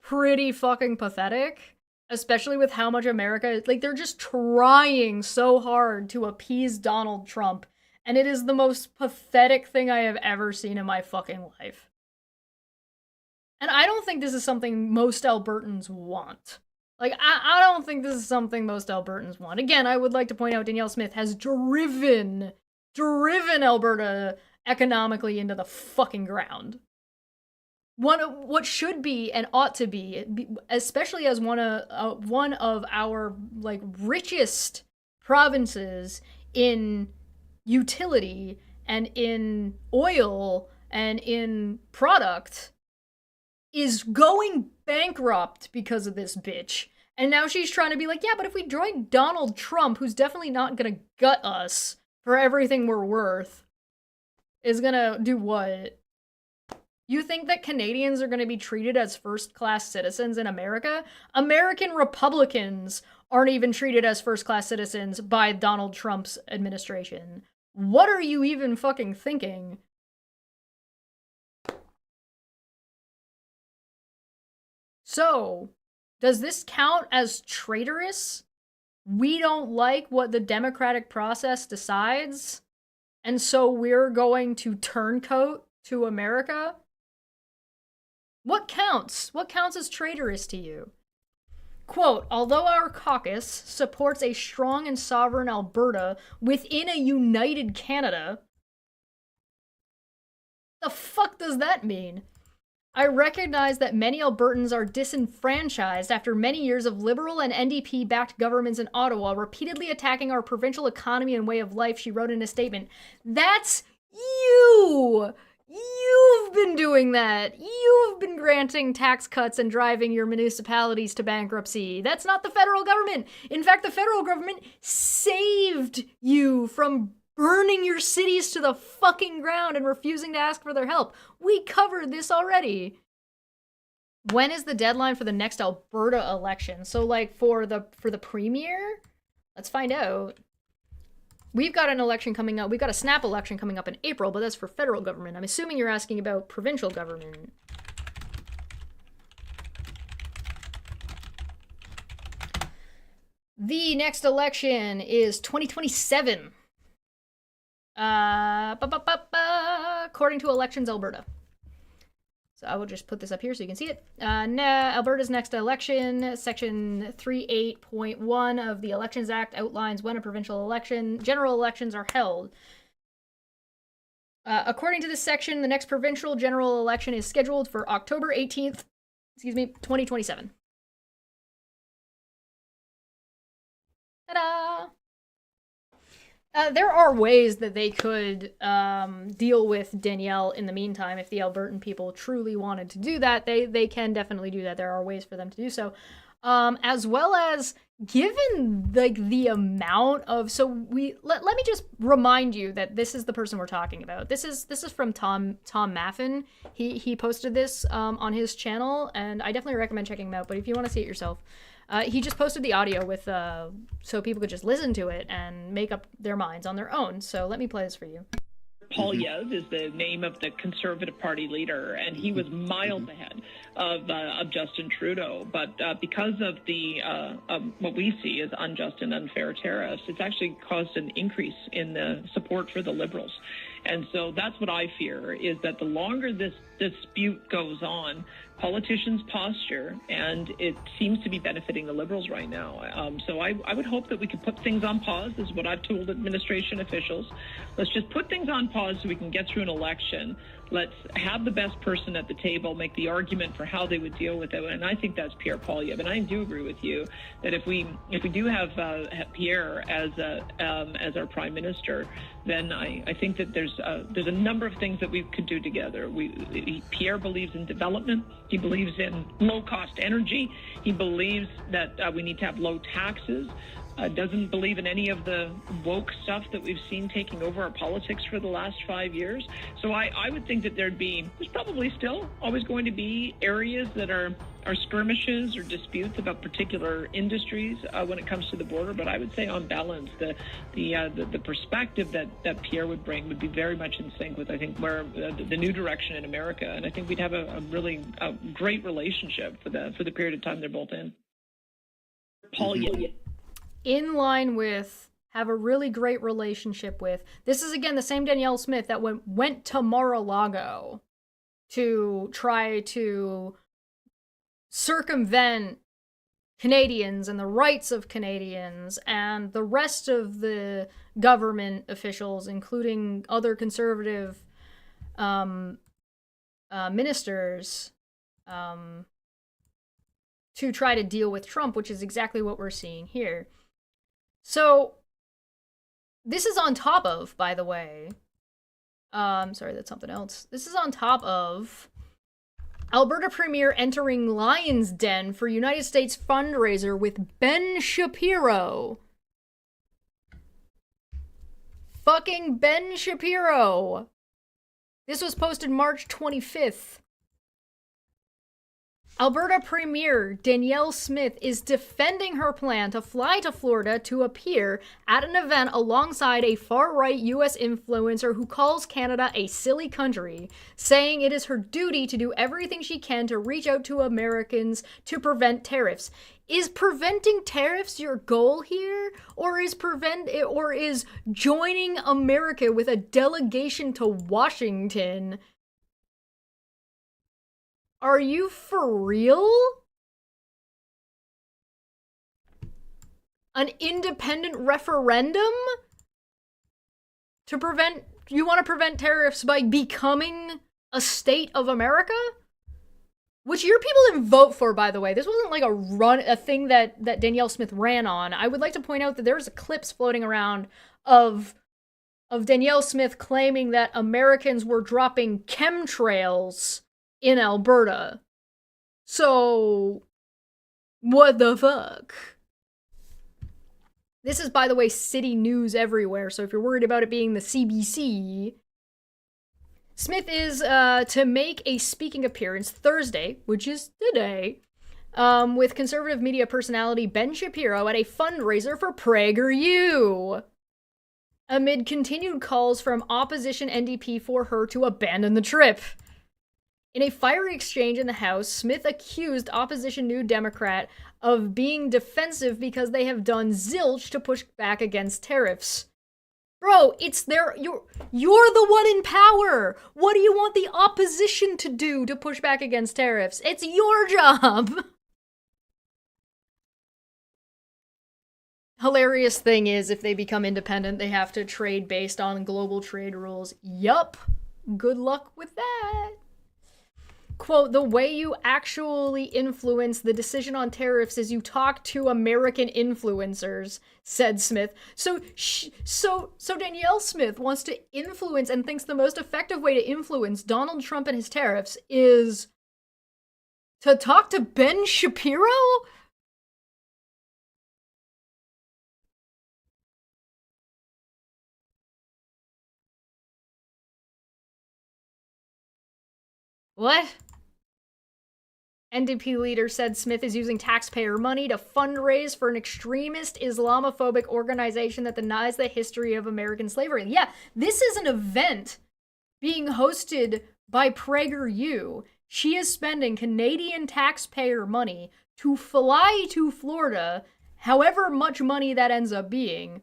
pretty fucking pathetic, especially with how much America, they're just trying so hard to appease Donald Trump, and it is the most pathetic thing I have ever seen in my fucking life. And I don't think this is something most Albertans want. I don't think this is something most Albertans want. Again, I would like to point out Danielle Smith has driven Alberta economically into the fucking ground. What should be and ought to be, especially as one of our richest provinces in utility and in oil and in product, is going bankrupt because of this bitch. And now she's trying to be yeah, but if we join Donald Trump, who's definitely not gonna gut us for everything we're worth, is gonna do what? You think that Canadians are going to be treated as first-class citizens in America? American Republicans aren't even treated as first-class citizens by Donald Trump's administration. What are you even fucking thinking? So, does this count as traitorous? We don't like what the democratic process decides, and so we're going to turncoat to America? What counts? What counts as traitorous to you? Quote, although our caucus supports a strong and sovereign Alberta within a united Canada, the fuck does that mean? I recognize that many Albertans are disenfranchised after many years of Liberal and NDP-backed governments in Ottawa repeatedly attacking our provincial economy and way of life, she wrote in a statement. That's you! You've been doing that. You've been granting tax cuts and driving your municipalities to bankruptcy. That's not the federal government. In fact, the federal government saved you from burning your cities to the fucking ground and refusing to ask for their help. We covered this already. When is the deadline for the next Alberta election? So for the premier? Let's find out. We've got an election coming up. We've got a snap election coming up in April, but that's for federal government. I'm assuming you're asking about provincial government. The next election is 2027. According to Elections Alberta. So I will just put this up here so you can see it. Alberta's next election, Section 38.1 of the Elections Act outlines when a provincial election, general elections are held. According to this section, the next provincial general election is scheduled for October 18th, 2027. Ta-da! There are ways that they could deal with Danielle in the meantime. If the Albertan people truly wanted to do that, they can definitely do that. There are ways for them to do so. As well as, given the amount of, so let me just remind you that this is the person we're talking about. This is from Tom Maffin. He posted this on his channel, and I definitely recommend checking him out. But if you want to see it yourself, he just posted the audio with so people could just listen to it and make up their minds on their own. So let me play this for you.
Polyev is the name of the Conservative Party leader, and he was miles ahead of Justin Trudeau. But because of the what we see as unjust and unfair tariffs, it's actually caused an increase in the support for the Liberals. And so that's what I fear, is that the longer this dispute goes on, politicians posture, and it seems to be benefiting the Liberals right now. So I would hope that we could put things on pause, is what I've told administration officials. Let's just put things on pause so we can get through an election. Let's have the best person at the table make the argument for how they would deal with it. And I think that's Pierre Poilievre. And I do agree with you that if we do have Pierre as our prime minister, then I think that there's a number of things that we could do together. Pierre believes in development. He believes in low-cost energy. He believes that we need to have low taxes. Doesn't believe in any of the woke stuff that we've seen taking over our politics for the last 5 years. So I would think that there's probably still always going to be areas that are skirmishes or disputes about particular industries when it comes to the border. But I would say, on balance, the perspective that Pierre would bring would be very much in sync with, I think, where the new direction in America. And I think we'd have a really great relationship for the period of time they're both in.
In line with, have a really great relationship with. This is, again, the same Danielle Smith that went to Mar-a-Lago to try to circumvent Canadians and the rights of Canadians and the rest of the government officials, including other conservative ministers, to try to deal with Trump, which is exactly what we're seeing here. So, this is on top of, by the way, sorry, that's something else. This is on top of Alberta Premier entering Lion's Den for United States fundraiser with Ben Shapiro. Fucking Ben Shapiro. This was posted March 25th. Alberta Premier Danielle Smith is defending her plan to fly to Florida to appear at an event alongside a far-right U.S. influencer who calls Canada a silly country, saying it is her duty to do everything she can to reach out to Americans to prevent tariffs. Is preventing tariffs your goal here? Or is joining America with a delegation to Washington? Are you for real? An independent referendum? You want to prevent tariffs by becoming a state of America? Which your people didn't vote for, by the way. This wasn't like a thing that Danielle Smith ran on. I would like to point out that there's clips floating around of Danielle Smith claiming that Americans were dropping chemtrails in Alberta. So, what the fuck? This is, by the way, city news everywhere, so if you're worried about it being the CBC... Smith is to make a speaking appearance Thursday, which is today, with conservative media personality Ben Shapiro at a fundraiser for PragerU, amid continued calls from opposition NDP for her to abandon the trip. In a fiery exchange in the House, Smith accused opposition New Democrat of being defensive because they have done zilch to push back against tariffs. Bro, you're the one in power. What do you want the opposition to do to push back against tariffs? It's your job. Hilarious thing is, if they become independent, they have to trade based on global trade rules. Yup. good luck with that. Quote, the way you actually influence the decision on tariffs is you talk to American influencers, said Smith. So Danielle Smith wants to influence and thinks the most effective way to influence Donald Trump and his tariffs is to talk to Ben Shapiro? What? NDP leader said Smith is using taxpayer money to fundraise for an extremist Islamophobic organization that denies the history of American slavery. Yeah, this is an event being hosted by PragerU. She is spending Canadian taxpayer money to fly to Florida, however much money that ends up being,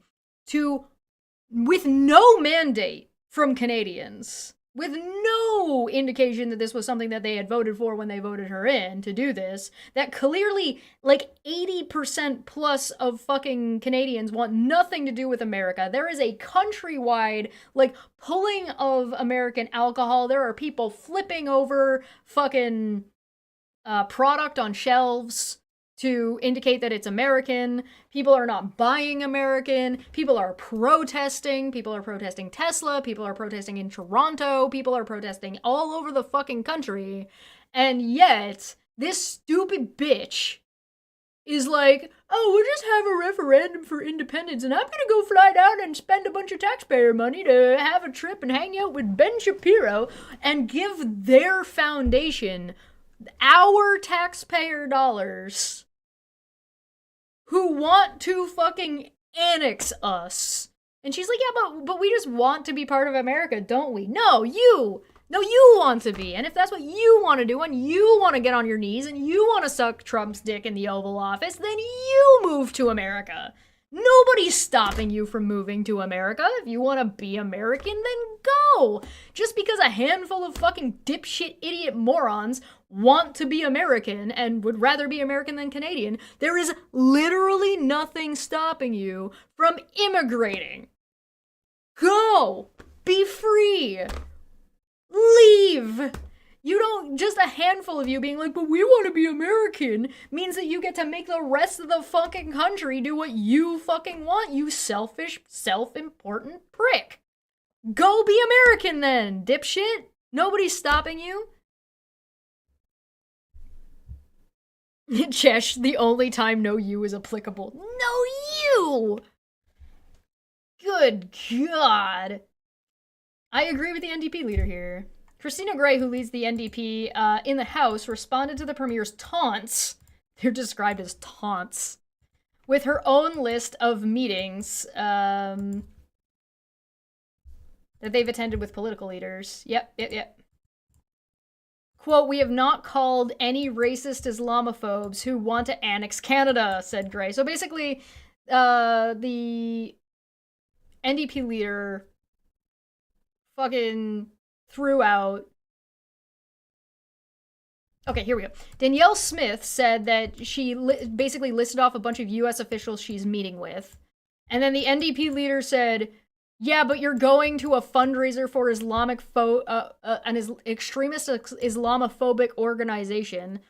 with no mandate from Canadians, with no indication that this was something that they had voted for when they voted her in to do this, that clearly, like, 80% plus of fucking Canadians want nothing to do with America. There is a countrywide, like, pulling of American alcohol. There are people flipping over fucking product on shelves to indicate that it's American. People are not buying American. People are protesting. People are protesting Tesla. People are protesting in Toronto. People are protesting all over the fucking country. And yet, this stupid bitch is like, oh, we'll just have a referendum for independence and I'm gonna go fly down and spend a bunch of taxpayer money to have a trip and hang out with Ben Shapiro and give their foundation our taxpayer dollars, who want to fucking annex us. And she's like, yeah, but we just want to be part of America, don't we? No, you want to be. And if that's what you want to do, and you want to get on your knees, and you want to suck Trump's dick in the Oval Office, then you move to America. Nobody's stopping you from moving to America. If you want to be American, then go. Just because a handful of fucking dipshit idiot morons want to be American and would rather be American than Canadian, there is literally nothing stopping you from immigrating. Go. Be free. Leave. You don't, just a handful of you being like, but we want to be American, means that you get to make the rest of the fucking country do what you fucking want, you selfish, self-important prick. Go be American then, dipshit. Nobody's stopping you. Chesh, the only time no you is applicable. No you! Good God. I agree with the NDP leader here. Christina Gray, who leads the NDP in the House, responded to the Premier's taunts, they're described as taunts, with her own list of meetings that they've attended with political leaders. Yep. Quote, we have not called any racist Islamophobes who want to annex Canada, said Gray. So basically, the NDP leader fucking threw out... Okay, here we go. Danielle Smith said that she basically listed off a bunch of U.S. officials she's meeting with. And then the NDP leader said, yeah, but you're going to a fundraiser for an extremist Islamophobic organization,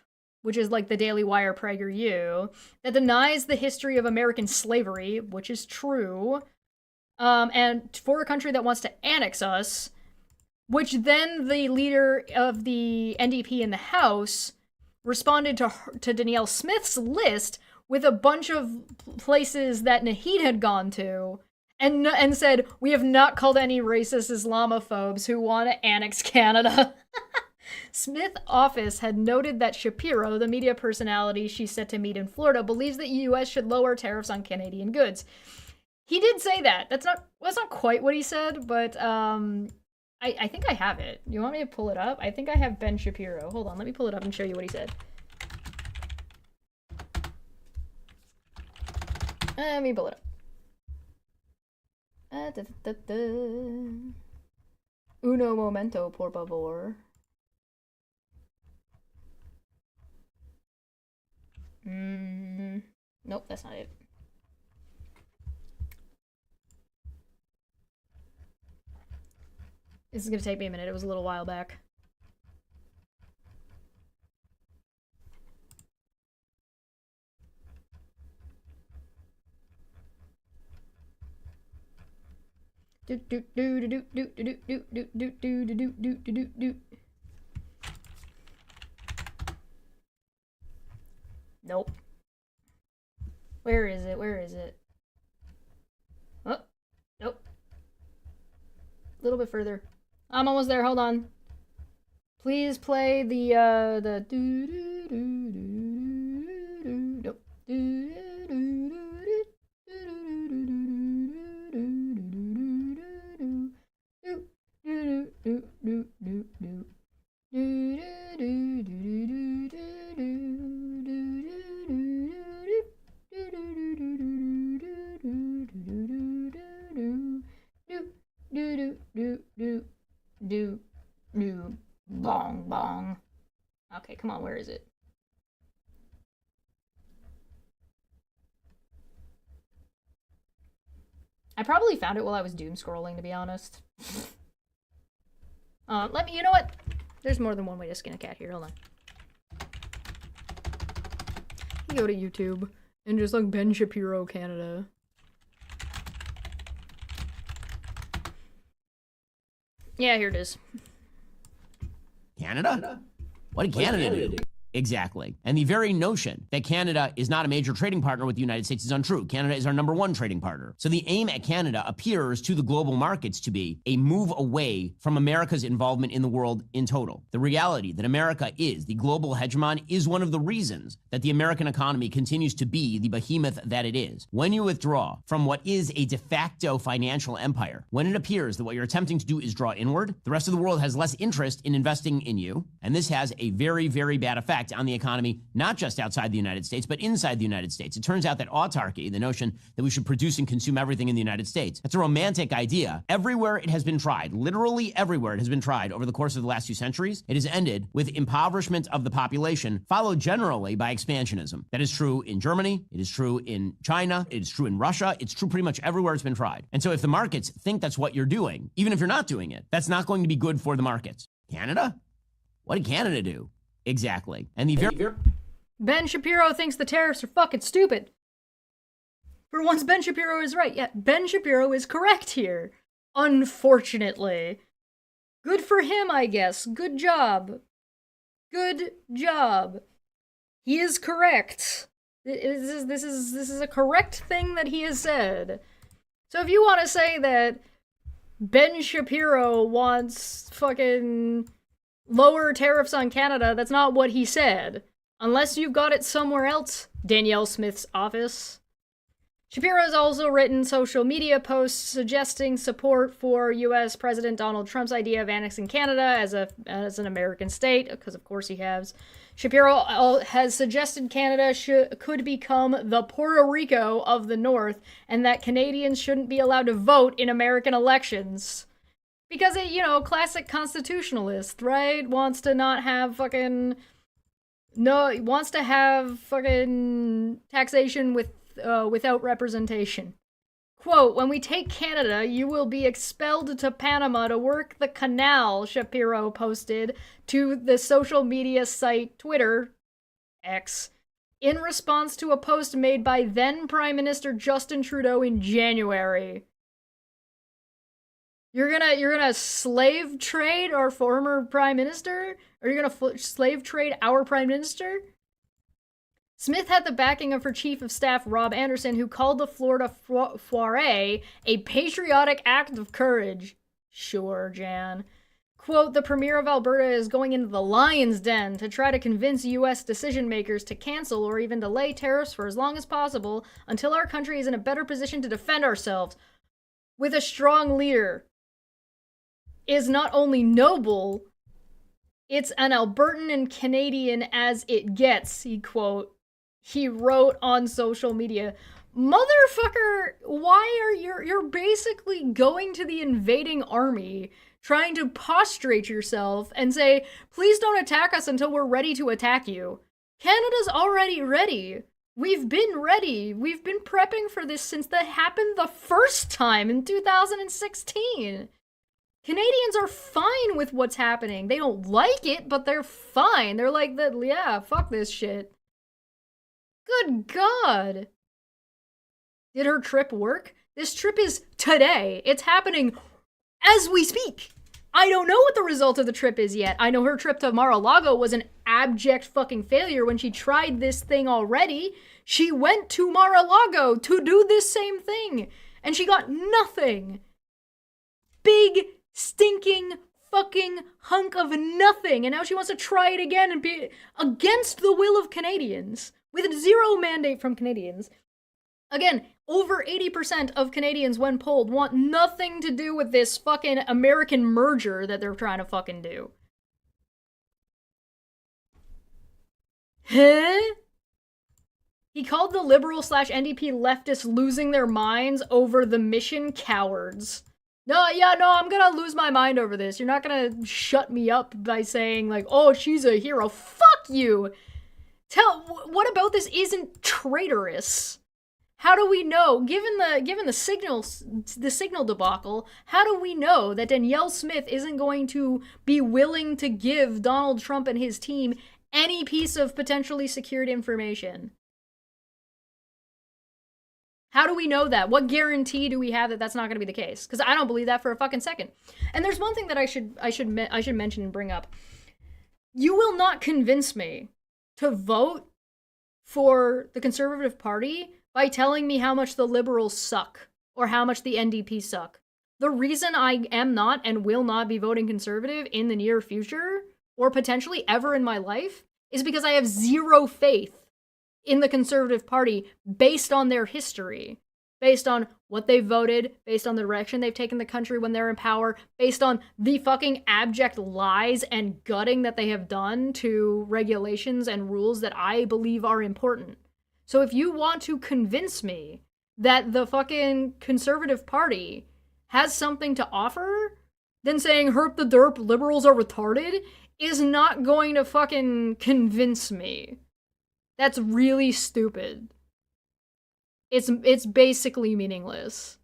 which is like the Daily Wire PragerU, that denies the history of American slavery, which is true, and for a country that wants to annex us, which then the leader of the NDP in the House responded to Danielle Smith's list with a bunch of places that Naheed had gone to, and said, we have not called any racist Islamophobes who want to annex Canada. Smith's office had noted that Shapiro, the media personality she's set to meet in Florida, believes that U.S. should lower tariffs on Canadian goods. He did say that. That's not quite what he said, but I think I have it. You want me to pull it up? I think I have Ben Shapiro. Hold on, let me pull it up and show you what he said. Let me pull it up. Uno momento, por favor. Nope, that's not it. This is gonna take me a minute. It was a little while back. Do do do do do do do do do do do do do do do do. Nope. Where is it? Where is it? Oh, nope. A little bit further. I'm almost there. Hold on. Please play the do do do do do. Nope. Do do do do bong bong. Okay, come on, where is it? I probably found it while I was doom scrolling, to be honest. You know what? There's more than one way to skin a cat here. Hold on. You go to YouTube and just like Ben Shapiro, Canada. Yeah, here it is.
Canada? What did Canada do? Exactly. And the very notion that Canada is not a major trading partner with the United States is untrue. Canada is our #1 trading partner. So the aim at Canada appears to the global markets to be a move away from America's involvement in the world in total. The reality that America is the global hegemon is one of the reasons that the American economy continues to be the behemoth that it is. When you withdraw from what is a de facto financial empire, when it appears that what you're attempting to do is draw inward, the rest of the world has less interest in investing in you. And this has a very, very bad effect on the economy, not just outside the United States, but inside the United States. It turns out that autarky, the notion that we should produce and consume everything in the United States, that's a romantic idea. Everywhere it has been tried, literally everywhere it has been tried over the course of the last 2 centuries, it has ended with impoverishment of the population, followed generally by expansionism. That is true in Germany, it is true in China, it is true in Russia, it's true pretty much everywhere it's been tried. And so if the markets think that's what you're doing, even if you're not doing it, that's not going to be good for the markets. Canada? What did Canada do? Exactly. And
Ben Shapiro thinks the tariffs are fucking stupid. For once, Ben Shapiro is right. Yeah, Ben Shapiro is correct here. Unfortunately. Good for him, I guess. Good job. Good job. He is correct. This is a correct thing that he has said. So if you want to say that Ben Shapiro wants fucking lower tariffs on Canada, that's not what he said. Unless you've got it somewhere else, Danielle Smith's office. Shapiro has also written social media posts suggesting support for U.S. President Donald Trump's idea of annexing Canada as an American state, because of course he has. Shapiro has suggested Canada could become the Puerto Rico of the North, and that Canadians shouldn't be allowed to vote in American elections. Because it, classic constitutionalist, right? Wants to have fucking taxation without representation. Quote, when we take Canada, you will be expelled to Panama to work the canal, Shapiro posted to the social media site Twitter, X, in response to a post made by then Prime Minister Justin Trudeau in January. You're gonna slave trade our former prime minister? Or you're gonna slave trade our prime minister? Smith had the backing of her chief of staff, Rob Anderson, who called the Florida foray a patriotic act of courage. Sure, Jan. Quote, the premier of Alberta is going into the lion's den to try to convince U.S. decision makers to cancel or even delay tariffs for as long as possible until our country is in a better position to defend ourselves. With a strong leader is not only noble, it's an Albertan and Canadian as it gets, he wrote on social media. Motherfucker, why are you're basically going to the invading army, trying to prostrate yourself and say, please don't attack us until we're ready to attack you. Canada's already ready. We've been ready. We've been prepping for this since that happened the first time in 2016. Canadians are fine with what's happening. They don't like it, but they're fine. They're like, yeah, fuck this shit. Good God. Did her trip work? This trip is today. It's happening as we speak. I don't know what the result of the trip is yet. I know her trip to Mar-a-Lago was an abject fucking failure when she tried this thing already. She went to Mar-a-Lago to do this same thing, and she got nothing. Big, stinking, fucking hunk of nothing, and now she wants to try it again and be against the will of Canadians, with zero mandate from Canadians. Again, over 80% of Canadians, when polled, want nothing to do with this fucking American merger that they're trying to fucking do. Huh? He called the Liberal/NDP leftists losing their minds over the mission cowards. No, I'm gonna lose my mind over this. You're not gonna shut me up by saying, like, oh, she's a hero. Fuck you! What about this isn't traitorous? How do we know, given the signal debacle, how do we know that Danielle Smith isn't going to be willing to give Donald Trump and his team any piece of potentially secured information? How do we know that? What guarantee do we have that that's not going to be the case? Because I don't believe that for a fucking second. And there's one thing that I should mention and bring up. You will not convince me to vote for the Conservative Party by telling me how much the Liberals suck or how much the NDP suck. The reason I am not and will not be voting Conservative in the near future, or potentially ever in my life, is because I have zero faith in the Conservative Party based on their history, based on what they voted, based on the direction they've taken the country when they're in power, based on the fucking abject lies and gutting that they have done to regulations and rules that I believe are important. So if you want to convince me that the fucking Conservative Party has something to offer, then saying herp the derp, liberals are retarded is not going to fucking convince me. That's really stupid. It's basically meaningless.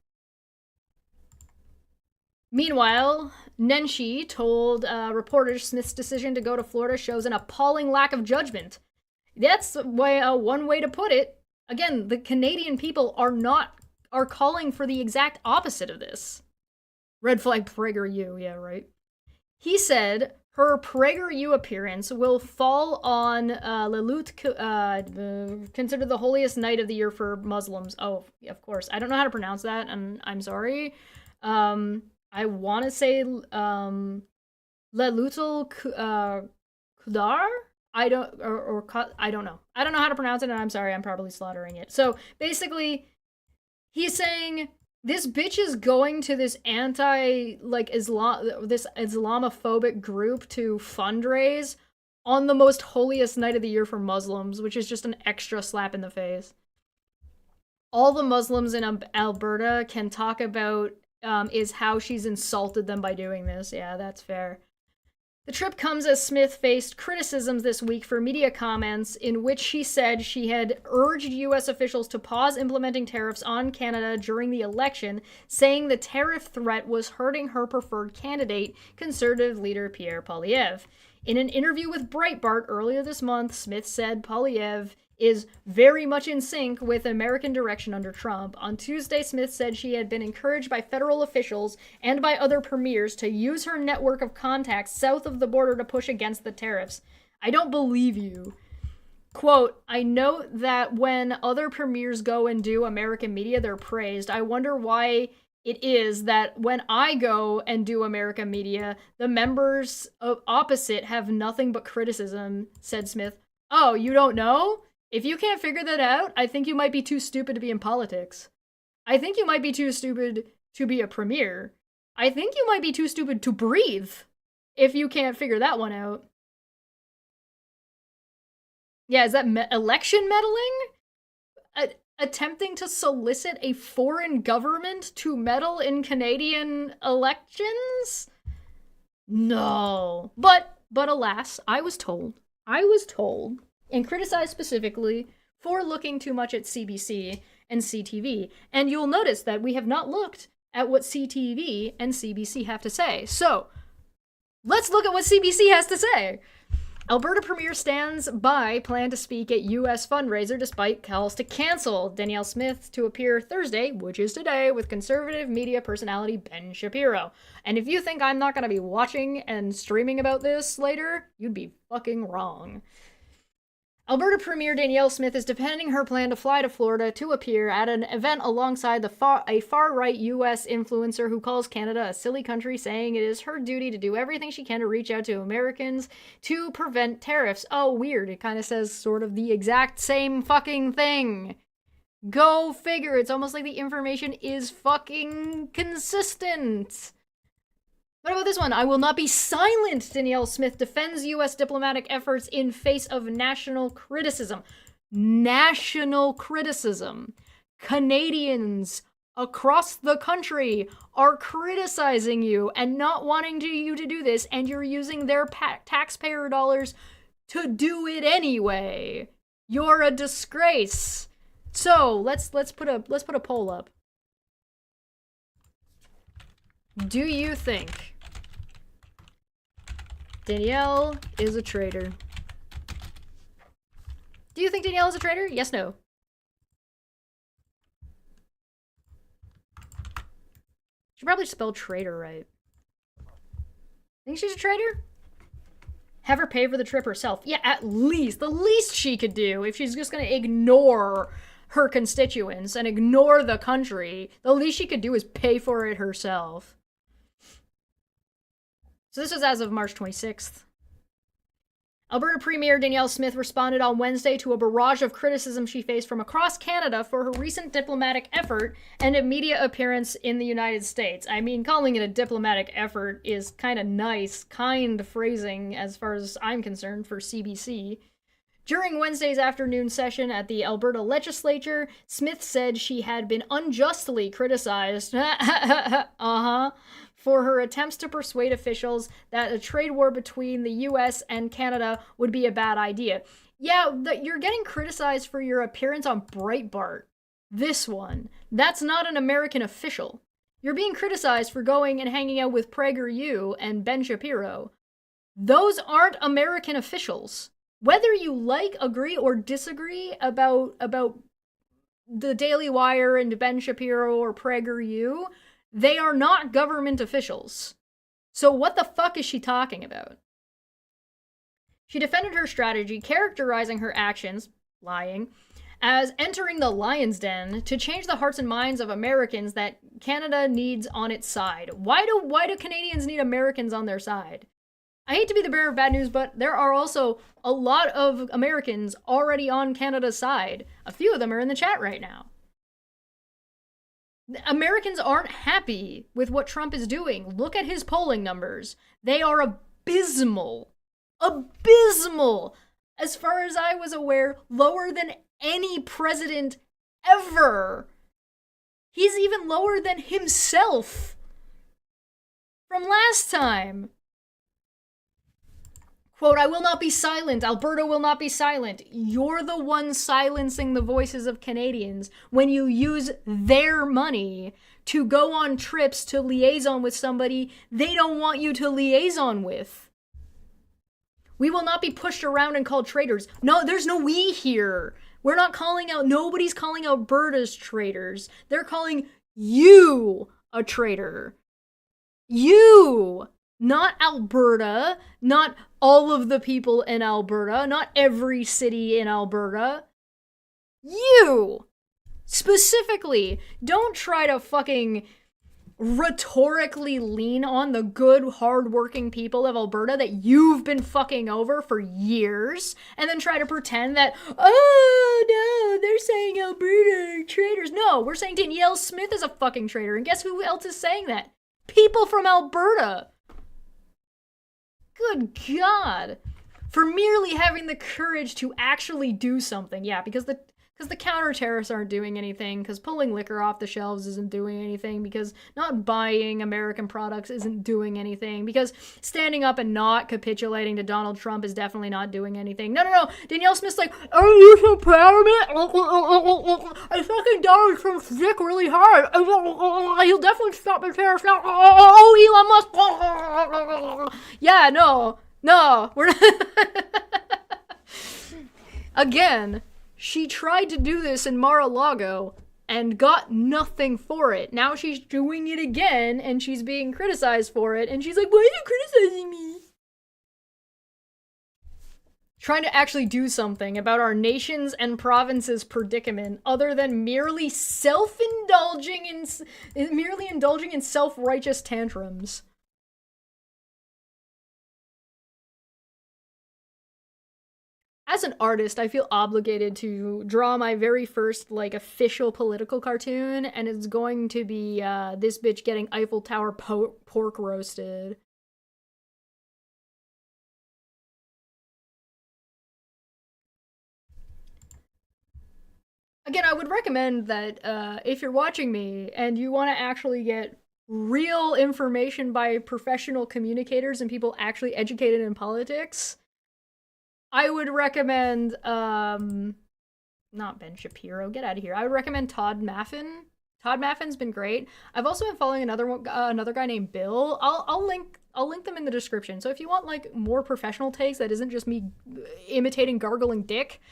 Meanwhile, Nenshi told reporters Smith's decision to go to Florida shows an appalling lack of judgment. That's one way to put it. Again, the Canadian people are calling for the exact opposite of this. Red flag PragerU, yeah, right. He said her PragerU appearance will fall on Lelut, considered the holiest night of the year for Muslims. Oh, of course. I don't know how to pronounce that, and I'm sorry. I want to say Lelutul Kudar? I don't know. I don't know how to pronounce it, and I'm sorry, I'm probably slaughtering it. So basically, he's saying this bitch is going to this Islamophobic group to fundraise on the most holiest night of the year for Muslims, which is just an extra slap in the face. All the Muslims in Alberta can talk about is how she's insulted them by doing this. Yeah, that's fair. The trip comes as Smith faced criticisms this week for media comments in which she said she had urged U.S. officials to pause implementing tariffs on Canada during the election, saying the tariff threat was hurting her preferred candidate, Conservative leader Pierre Poilievre. In an interview with Breitbart earlier this month, Smith said Poilievre is very much in sync with American direction under Trump. On Tuesday, Smith said she had been encouraged by federal officials and by other premiers to use her network of contacts south of the border to push against the tariffs. I don't believe you. Quote, I note that when other premiers go and do American media, they're praised. I wonder why it is that when I go and do American media, the members of opposite have nothing but criticism, said Smith. Oh, you don't know? If you can't figure that out, I think you might be too stupid to be in politics. I think you might be too stupid to be a premier. I think you might be too stupid to breathe if you can't figure that one out. Yeah, is that election meddling? Attempting to solicit a foreign government to meddle in Canadian elections? No. But alas, I was told, and criticized specifically for looking too much at CBC and CTV. And you'll notice that we have not looked at what CTV and CBC have to say. So, let's look at what CBC has to say. Alberta Premier stands by plan to speak at U.S. fundraiser despite calls to cancel. Danielle Smith to appear Thursday, which is today, with conservative media personality Ben Shapiro. And if you think I'm not going to be watching and streaming about this later, you'd be fucking wrong. Alberta Premier Danielle Smith is defending her plan to fly to Florida to appear at an event alongside a far-right U.S. influencer who calls Canada a silly country, saying it is her duty to do everything she can to reach out to Americans to prevent tariffs. Oh, weird. It kind of says sort of the exact same fucking thing. Go figure. It's almost like the information is fucking consistent. What about this one? I will not be silent, Danielle Smith defends U.S. diplomatic efforts in face of national criticism. National criticism. Canadians across the country are criticizing you and not wanting you to do this, and you're using their taxpayer dollars to do it anyway. You're a disgrace. So let's put a poll up. Do you think Danielle is a traitor? Do you think Danielle is a traitor? Yes, no. She probably spelled traitor right. Think she's a traitor? Have her pay for the trip herself. Yeah, at least. The least she could do, if she's just gonna ignore her constituents and ignore the country, the least she could do is pay for it herself. So this was as of March 26th. Alberta Premier Danielle Smith responded on Wednesday to a barrage of criticism she faced from across Canada for her recent diplomatic effort and a media appearance in the United States. I mean, calling it a diplomatic effort is kind of nice, kind phrasing as far as I'm concerned for CBC. During Wednesday's afternoon session at the Alberta legislature, Smith said she had been unjustly criticized for her attempts to persuade officials that a trade war between the US and Canada would be a bad idea. Yeah, you're getting criticized for your appearance on Breitbart. This one. That's not an American official. You're being criticized for going and hanging out with PragerU and Ben Shapiro. Those aren't American officials. Whether you like, agree, or disagree about the Daily Wire and Ben Shapiro or PragerU, they are not government officials. So what the fuck is she talking about? She defended her strategy, characterizing her actions, lying, as entering the lion's den to change the hearts and minds of Americans that Canada needs on its side. Why do Canadians need Americans on their side? I hate to be the bearer of bad news, but there are also a lot of Americans already on Canada's side. A few of them are in the chat right now. Americans aren't happy with what Trump is doing. Look at his polling numbers. They are abysmal. Abysmal! As far as I was aware, lower than any president ever. He's even lower than himself from last time. Quote, I will not be silent. Alberta will not be silent. You're the one silencing the voices of Canadians when you use their money to go on trips to liaison with somebody they don't want you to liaison with. We will not be pushed around and called traitors. No, there's no we here. We're not calling out, nobody's calling Alberta's traitors. They're calling you a traitor. You! Not Alberta, not all of the people in Alberta, not every city in Alberta. You! Specifically, don't try to fucking rhetorically lean on the good, hard-working people of Alberta that you've been fucking over for years, and then try to pretend that, oh, no, they're saying Alberta are traitors. No, we're saying Danielle Smith is a fucking traitor, and guess who else is saying that? People from Alberta. Good God. For merely having the courage to actually do something. Yeah, because Because the counter tariffs aren't doing anything, because pulling liquor off the shelves isn't doing anything, because not buying American products isn't doing anything, because standing up and not capitulating to Donald Trump is definitely not doing anything. No. Danielle Smith's like, are you so proud of me? I fucking Donald Trump's dick really hard. He'll definitely stop the tariffs now. Oh, Elon Musk. Yeah, no, we're not. Again, she tried to do this in Mar-a-Lago and got nothing for it. Now she's doing it again, and she's being criticized for it, and she's like, why are you criticizing me? Trying to actually do something about our nation's and province's predicament other than merely indulging in self-righteous tantrums. As an artist, I feel obligated to draw my very first, official political cartoon, and it's going to be, this bitch getting Eiffel Tower pork roasted. Again, I would recommend that, if you're watching me, and you want to actually get real information by professional communicators and people actually educated in politics, I would recommend, not Ben Shapiro, get out of here. I would recommend Todd Maffin. Todd Maffin's been great. I've also been following another guy named Bill. I'll link them in the description. So if you want, more professional takes that isn't just me imitating gargling dick,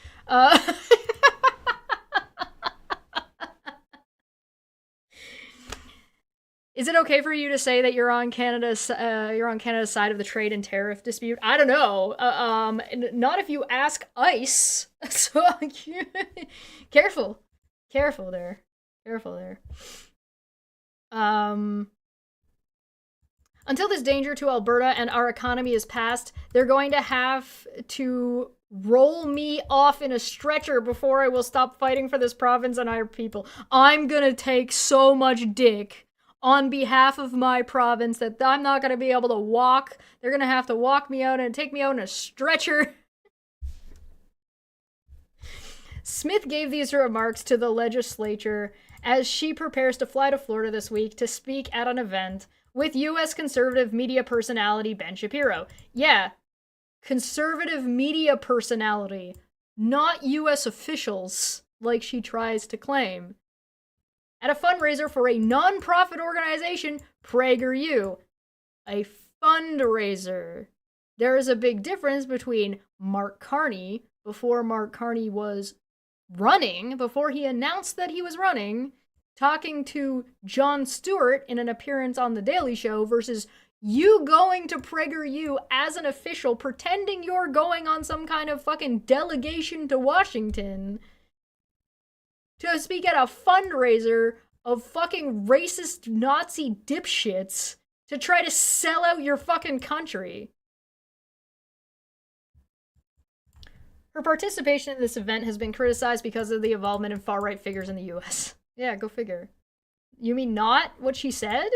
Is it okay for you to say that you're on Canada's side of the trade and tariff dispute? I don't know. Not if you ask ICE. So careful there. Until this danger to Alberta and our economy is past, they're going to have to roll me off in a stretcher before I will stop fighting for this province and our people. I'm gonna take so much dick on behalf of my province that I'm not going to be able to walk. They're going to have to walk me out and take me out in a stretcher. Smith gave these remarks to the legislature as she prepares to fly to Florida this week to speak at an event with U.S. conservative media personality Ben Shapiro. Yeah, conservative media personality, not U.S. officials, like she tries to claim. At a fundraiser for a non-profit organization, PragerU. A fundraiser. There is a big difference between Mark Carney, before Mark Carney was running, before he announced that he was running, talking to Jon Stewart in an appearance on The Daily Show, versus you going to PragerU as an official, pretending you're going on some kind of fucking delegation to Washington to speak at a fundraiser of fucking racist Nazi dipshits to try to sell out your fucking country. Her participation in this event has been criticized because of the involvement in far-right figures in the US. Yeah, go figure. You mean not what she said?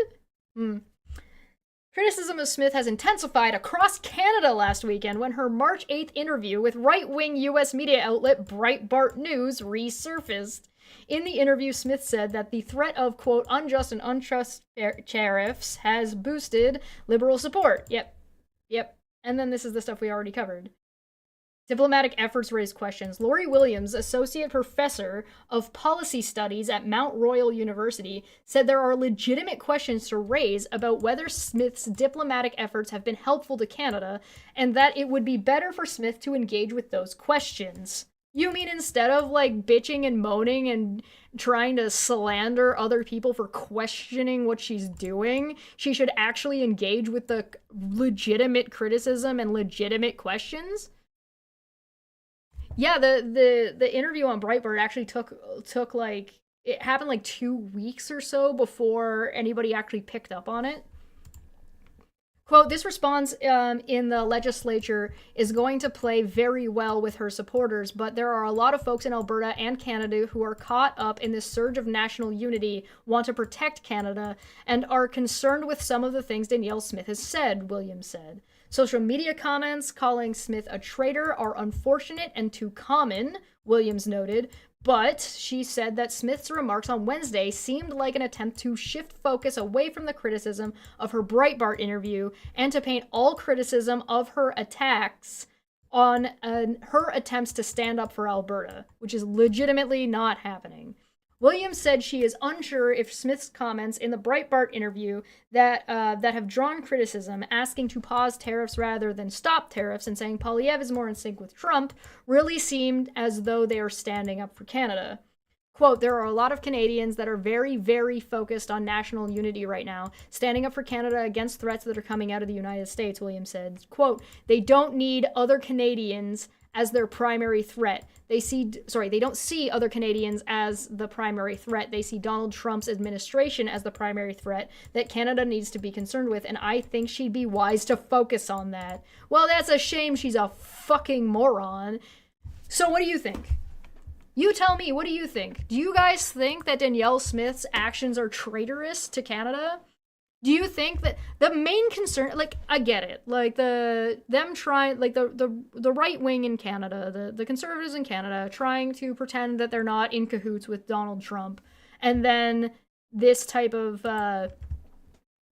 Criticism of Smith has intensified across Canada last weekend when her March 8th interview with right-wing US media outlet Breitbart News resurfaced. In the interview, Smith said that the threat of, quote, unjust and unjust tariffs has boosted liberal support. Yep. And then this is the stuff we already covered. Diplomatic efforts raise questions. Lori Williams, associate professor of policy studies at Mount Royal University, said there are legitimate questions to raise about whether Smith's diplomatic efforts have been helpful to Canada, and that it would be better for Smith to engage with those questions. You mean instead of, bitching and moaning and trying to slander other people for questioning what she's doing, she should actually engage with the legitimate criticism and legitimate questions? Yeah, the interview on Breitbart actually took it happened 2 weeks or so before anybody actually picked up on it. Quote, this response in the legislature is going to play very well with her supporters, but there are a lot of folks in Alberta and Canada who are caught up in this surge of national unity, want to protect Canada, and are concerned with some of the things Danielle Smith has said, Williams said. Social media comments calling Smith a traitor are unfortunate and too common, Williams noted, But she said that Smith's remarks on Wednesday seemed like an attempt to shift focus away from the criticism of her Breitbart interview and to paint all criticism of her attacks on her attempts to stand up for Alberta, which is legitimately not happening. Williams said she is unsure if Smith's comments in the Breitbart interview that have drawn criticism, asking to pause tariffs rather than stop tariffs and saying Poilievre is more in sync with Trump, really seemed as though they are standing up for Canada. Quote, there are a lot of Canadians that are very, very focused on national unity right now, standing up for Canada against threats that are coming out of the United States, Williams said. Quote, they don't need other Canadians as their primary threat. They don't see other Canadians as the primary threat. They see Donald Trump's administration as the primary threat that Canada needs to be concerned with, and I think she'd be wise to focus on that. Well, that's a shame she's a fucking moron. So what do you think? You tell me, what do you think? Do you guys think that Danielle Smith's actions are traitorous to Canada? Do you think that the main concern, like, I get it, like the right wing in Canada, the conservatives in Canada trying to pretend that they're not in cahoots with Donald Trump, and then this type of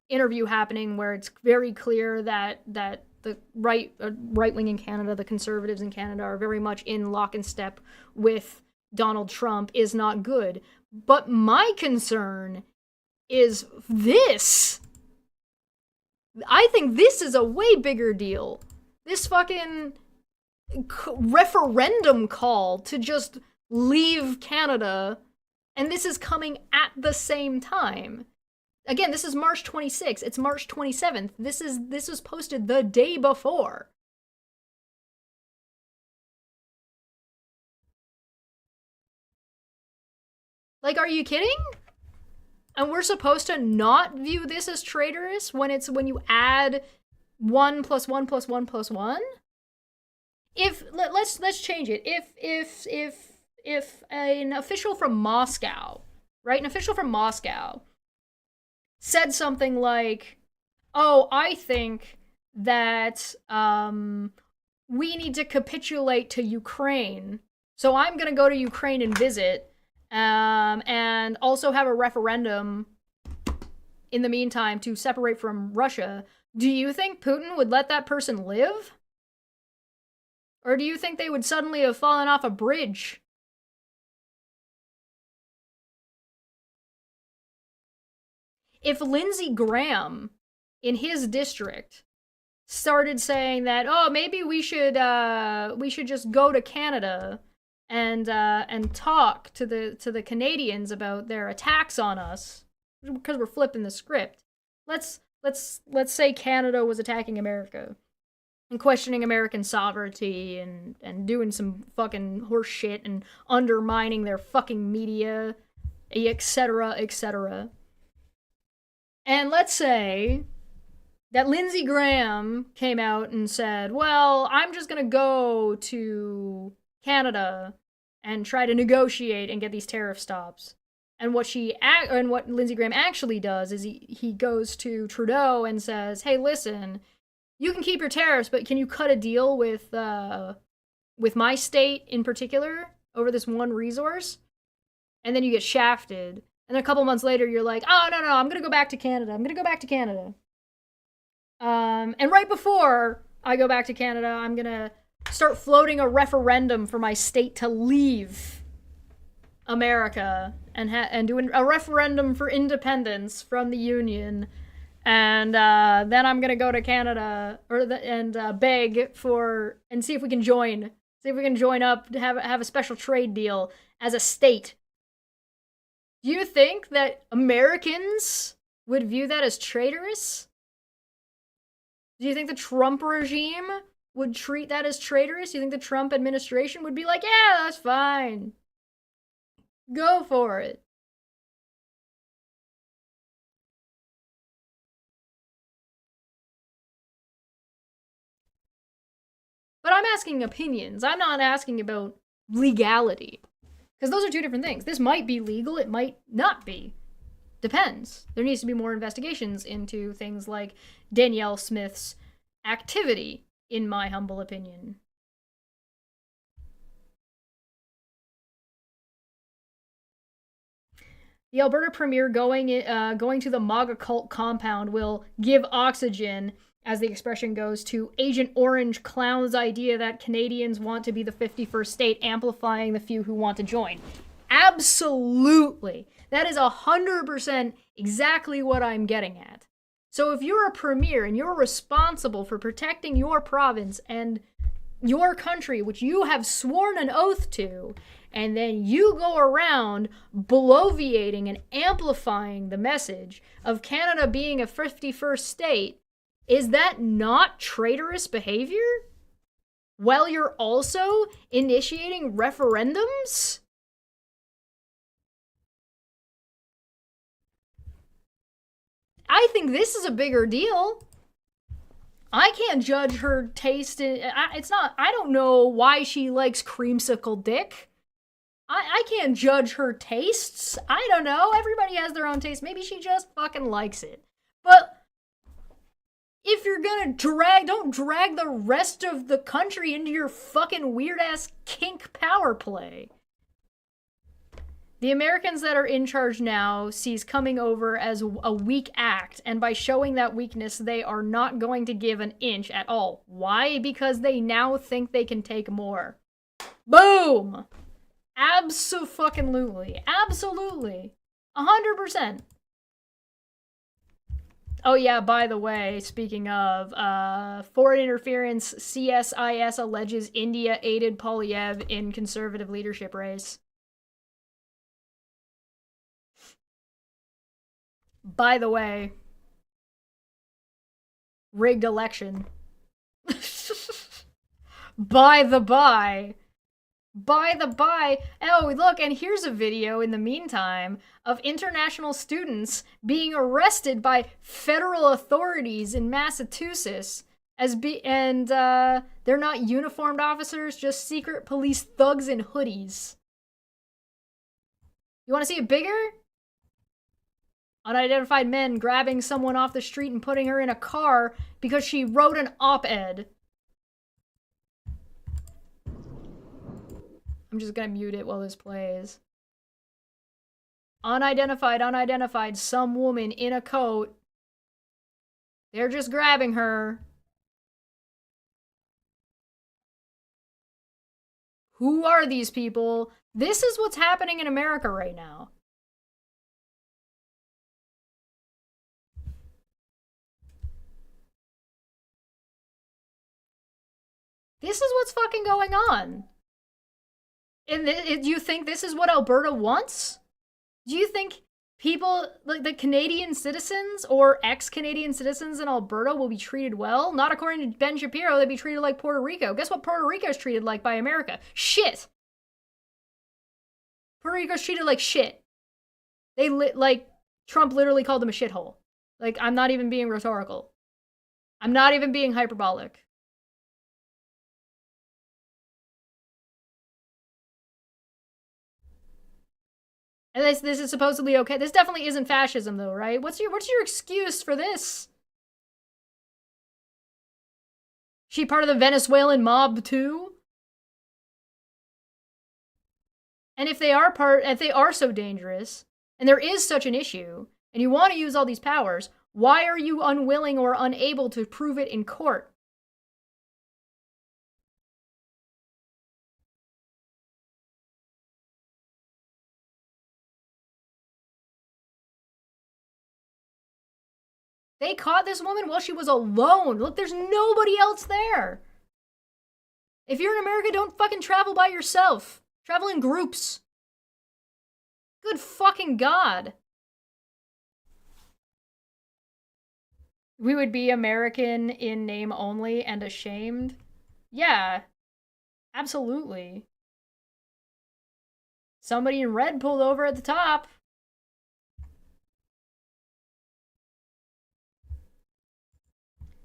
interview happening where it's very clear that the right wing in Canada, the conservatives in Canada are very much in lock and step with Donald Trump is not good. But my concern is this. I think this is a way bigger deal. This fucking referendum call to just leave Canada, and this is coming at the same time. Again, this is March 26th. It's March 27th. This was posted the day before. Like, are you kidding? And we're supposed to not view this as traitorous when you add 1 + 1 + 1 + 1? Let's change it. If an official from Moscow, right? An official from Moscow said something like, "Oh, I think that we need to capitulate to Ukraine, so I'm gonna go to Ukraine and visit." And also have a referendum in the meantime to separate from Russia, do you think Putin would let that person live? Or do you think they would suddenly have fallen off a bridge? If Lindsey Graham in his district started saying that, oh, maybe we should just go to Canada and talk to the Canadians about their attacks on us because we're flipping the script. Let's say Canada was attacking America and questioning American sovereignty and doing some fucking horse shit and undermining their fucking media, etc., etc. And let's say that Lindsey Graham came out and said, well, I'm just gonna go to Canada and try to negotiate and get these tariff stops. And what Lindsey Graham actually does is he goes to Trudeau and says, "Hey, listen, you can keep your tariffs, but can you cut a deal with my state in particular over this one resource?" And then you get shafted. And then a couple months later, you're like, "Oh, no, I'm gonna go back to Canada. And right before I go back to Canada, I'm gonna start floating a referendum for my state to leave America and do a referendum for independence from the Union. And then I'm gonna go to Canada and beg for and see if we can join up to have a special trade deal as a state." Do you think that Americans would view that as traitorous? Do you think the Trump regime would treat that as traitorous? Do you think the Trump administration would be like, yeah, that's fine. Go for it. But I'm asking opinions. I'm not asking about legality. Because those are two different things. This might be legal, it might not be. Depends. There needs to be more investigations into things like Danielle Smith's activity, in my humble opinion. The Alberta premier going to the MAGA cult compound will give oxygen, as the expression goes, to Agent Orange clown's idea that Canadians want to be the 51st state, amplifying the few who want to join. Absolutely. That is 100% exactly what I'm getting at. So if you're a premier and you're responsible for protecting your province and your country, which you have sworn an oath to, and then you go around bloviating and amplifying the message of Canada being a 51st state, is that not traitorous behavior? While you're also initiating referendums? I think this is a bigger deal. I can't judge her taste. I don't know why she likes creamsicle dick. I can't judge her tastes. I don't know. Everybody has their own taste. Maybe she just fucking likes it. But if you're gonna don't drag the rest of the country into your fucking weird-ass kink power play. The Americans that are in charge now sees coming over as a weak act, and by showing that weakness, they are not going to give an inch at all. Why? Because they now think they can take more. Boom! Abso-fucking-lutely. Absolutely. 100%. Oh yeah, by the way, speaking of, foreign interference, CSIS alleges India aided Polyev in conservative leadership race. By the way, rigged election. By the by. Oh, look, and here's a video in the meantime of international students being arrested by federal authorities in Massachusetts and they're not uniformed officers, just secret police thugs in hoodies. You want to see it bigger? Unidentified men grabbing someone off the street and putting her in a car because she wrote an op-ed. I'm just gonna mute it while this plays. Unidentified, some woman in a coat. They're just grabbing her. Who are these people? This is what's happening in America right now. This is what's fucking going on. And do you think this is what Alberta wants? Do you think people, like the Canadian citizens or ex-Canadian citizens in Alberta will be treated well? Not according to Ben Shapiro, they'd be treated like Puerto Rico. Guess what Puerto Rico is treated like by America? Shit! Puerto Rico's treated like shit. Trump literally called them a shithole. Like, I'm not even being rhetorical. I'm not even being hyperbolic. And this is supposedly okay. This definitely isn't fascism, though, right? What's your excuse for this? She part of the Venezuelan mob too? And if they are so dangerous, and there is such an issue, and you want to use all these powers, why are you unwilling or unable to prove it in court? They caught this woman while she was alone. Look, there's nobody else there. If you're in America, don't fucking travel by yourself. Travel in groups. Good fucking God. We would be American in name only and ashamed. Yeah, absolutely. Somebody in red pulled over at the top.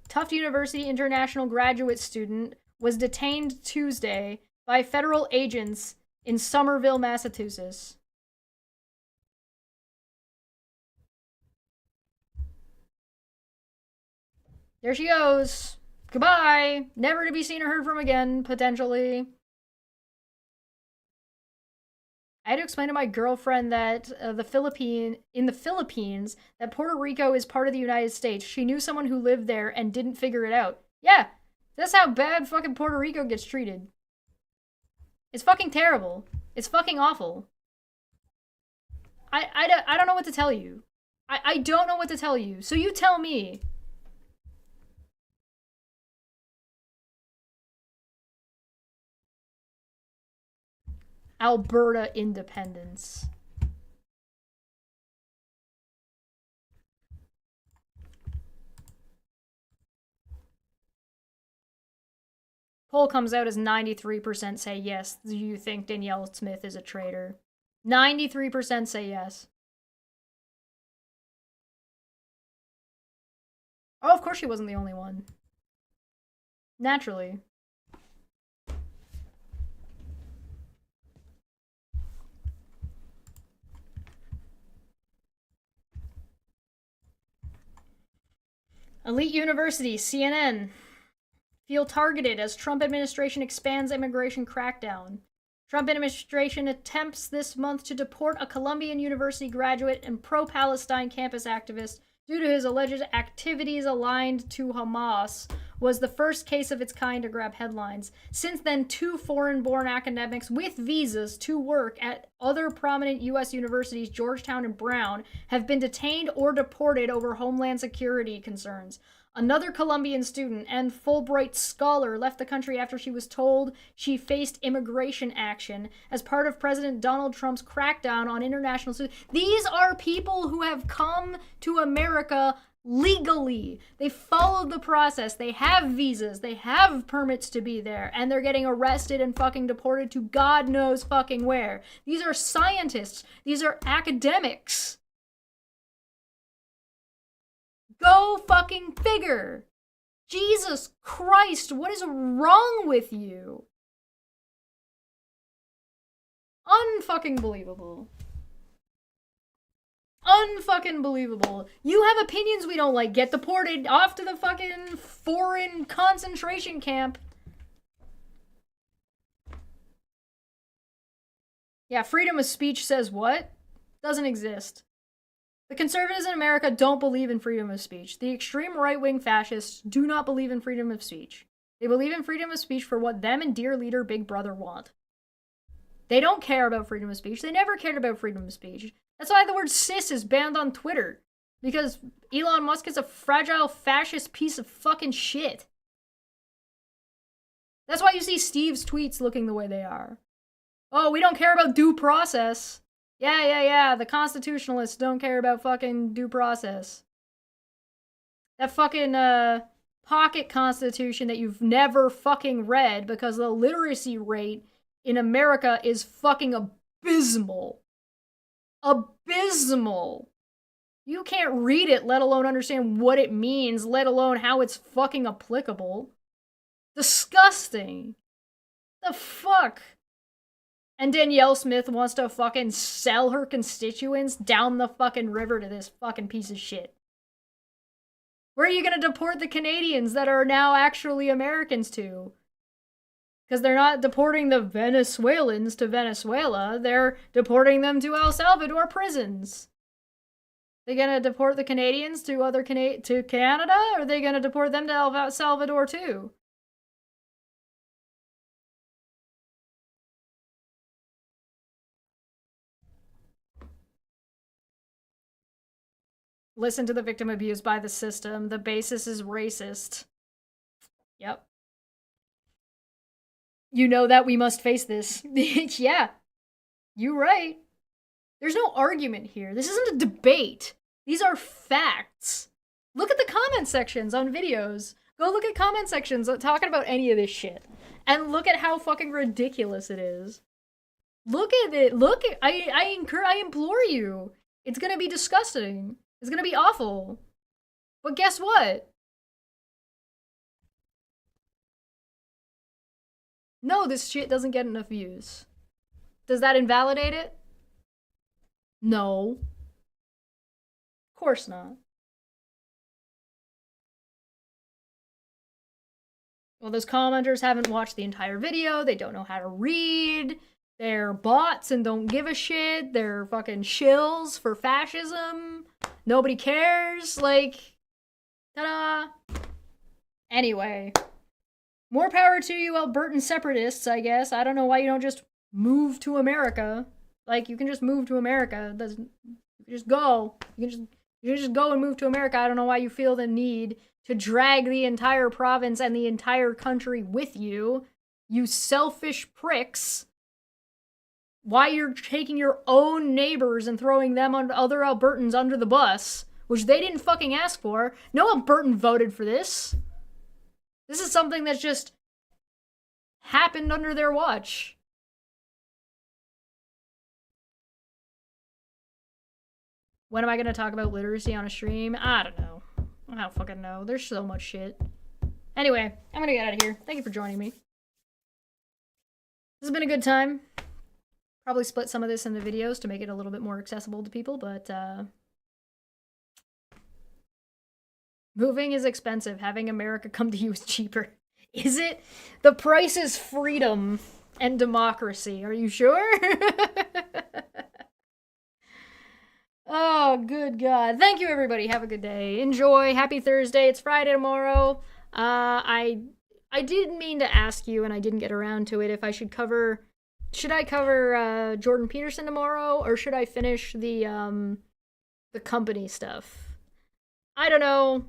Tufts University international graduate student was detained Tuesday by federal agents in Somerville, Massachusetts. There she goes. Goodbye. Never to be seen or heard from again, potentially. I had to explain to my girlfriend that in the Philippines, that Puerto Rico is part of the United States. She knew someone who lived there and didn't figure it out. Yeah, that's how bad fucking Puerto Rico gets treated. It's fucking terrible. It's fucking awful. I don't know what to tell you. I don't know what to tell you. So you tell me. Alberta independence. Poll comes out as 93% say yes. Do you think Danielle Smith is a traitor? 93% say yes. Oh, of course she wasn't the only one. Naturally. Elite University, CNN. Feel targeted as Trump administration expands immigration crackdown. Trump administration attempts this month to deport a Columbian University graduate and pro-Palestine campus activist due to his alleged activities aligned to Hamas, was the first case of its kind to grab headlines. Since then, 2 foreign-born academics with visas to work at other prominent U.S. universities, Georgetown and Brown, have been detained or deported over homeland security concerns. Another Columbian student and Fulbright scholar left the country after she was told she faced immigration action as part of President Donald Trump's crackdown on international students. These are people who have come to America legally. They followed the process. They have visas. They have permits to be there. And they're getting arrested and fucking deported to God knows fucking where. These are scientists. These are academics. Go fucking figure. Jesus Christ, what is wrong with you? Unfucking believable. Unfucking believable. You have opinions we don't like. Get deported off to the fucking foreign concentration camp. Yeah, freedom of speech says what? Doesn't exist. The conservatives in America don't believe in freedom of speech. The extreme right-wing fascists do not believe in freedom of speech. They believe in freedom of speech for what them and dear leader Big Brother want. They don't care about freedom of speech. They never cared about freedom of speech. That's why the word cis is banned on Twitter. Because Elon Musk is a fragile fascist piece of fucking shit. That's why you see Steve's tweets looking the way they are. Oh, we don't care about due process. Yeah. The constitutionalists don't care about fucking due process. That fucking, pocket constitution that you've never fucking read because the literacy rate in America is fucking abysmal. Abysmal. You can't read it, let alone understand what it means, let alone how it's fucking applicable. Disgusting. The fuck? And Danielle Smith wants to fucking sell her constituents down the fucking river to this fucking piece of shit. Where are you gonna deport the Canadians that are now actually Americans to? Because they're not deporting the Venezuelans to Venezuela, they're deporting them to El Salvador prisons. They gonna deport the Canadians to to Canada, or are they gonna deport them to El Salvador too? Listen to the victim abused by the system. The basis is racist. Yep. You know that we must face this. Yeah. You right. There's no argument here. This isn't a debate. These are facts. Look at the comment sections on videos. Go look at comment sections talking about any of this shit. And look at how fucking ridiculous it is. Look at it. Look at I implore you. It's gonna be disgusting. It's gonna be awful. But guess what? No, this shit doesn't get enough views. Does that invalidate it? No. Of course not. Well, those commenters haven't watched the entire video. They don't know how to read. They're bots and don't give a shit. They're fucking shills for fascism. Nobody cares. Like, ta-da. Anyway. More power to you, Albertan separatists, I guess. I don't know why you don't just move to America. Like, you can just move to America. You can just go. You can just go and move to America. I don't know why you feel the need to drag the entire province and the entire country with you. You selfish pricks. Why you're taking your own neighbors and throwing them on other Albertans under the bus, which they didn't fucking ask for. No Albertan voted for this. This is something that's just happened under their watch. When am I going to talk about literacy on a stream? I don't know. I don't fucking know. There's so much shit. Anyway, I'm going to get out of here. Thank you for joining me. This has been a good time. Probably split some of this into videos to make it a little bit more accessible to people, but moving is expensive. Having America come to you is cheaper. Is it? The price is freedom and democracy. Are you sure? Oh, good God. Thank you, everybody. Have a good day. Enjoy. Happy Thursday. It's Friday tomorrow. I didn't mean to ask you, and I didn't get around to it, if I should cover... Should I cover Jordan Peterson tomorrow, or should I finish the company stuff? I don't know.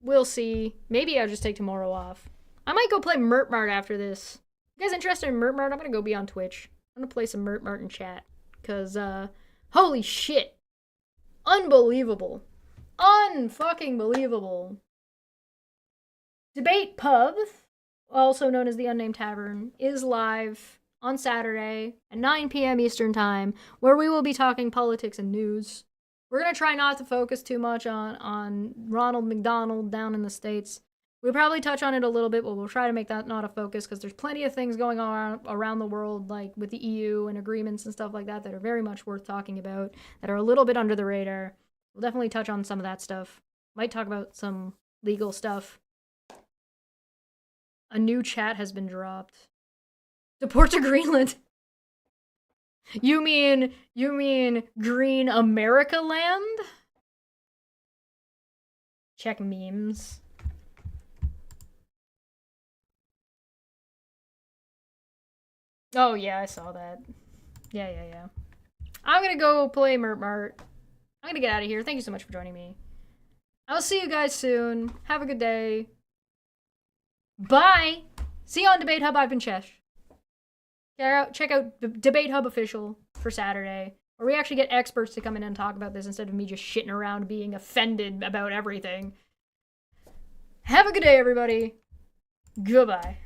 We'll see. Maybe I'll just take tomorrow off. I might go play Mart after this. You guys interested in Mart? I'm gonna go be on Twitch. I'm gonna play some Mart in chat. Because, holy shit. Unbelievable. Unfucking believable. Debate Pub, also known as the Unnamed Tavern, is live on Saturday at 9 p.m. Eastern Time, where we will be talking politics and news. We're going to try not to focus too much on Ronald McDonald down in the States. We'll probably touch on it a little bit, but we'll try to make that not a focus, because there's plenty of things going on around the world, like with the EU and agreements and stuff like that are very much worth talking about, that are a little bit under the radar. We'll definitely touch on some of that stuff. Might talk about some legal stuff. A new chat has been dropped. Deport to Greenland. You mean Green America land? Check memes. Oh yeah, I saw that. Yeah. I'm gonna go play Mart. I'm gonna get out of here. Thank you so much for joining me. I'll see you guys soon. Have a good day. Bye! See you on Debate Hub. I've been Chesh. Check out Debate Hub official for Saturday, where we actually get experts to come in and talk about this instead of me just shitting around being offended about everything. Have a good day, everybody. Goodbye.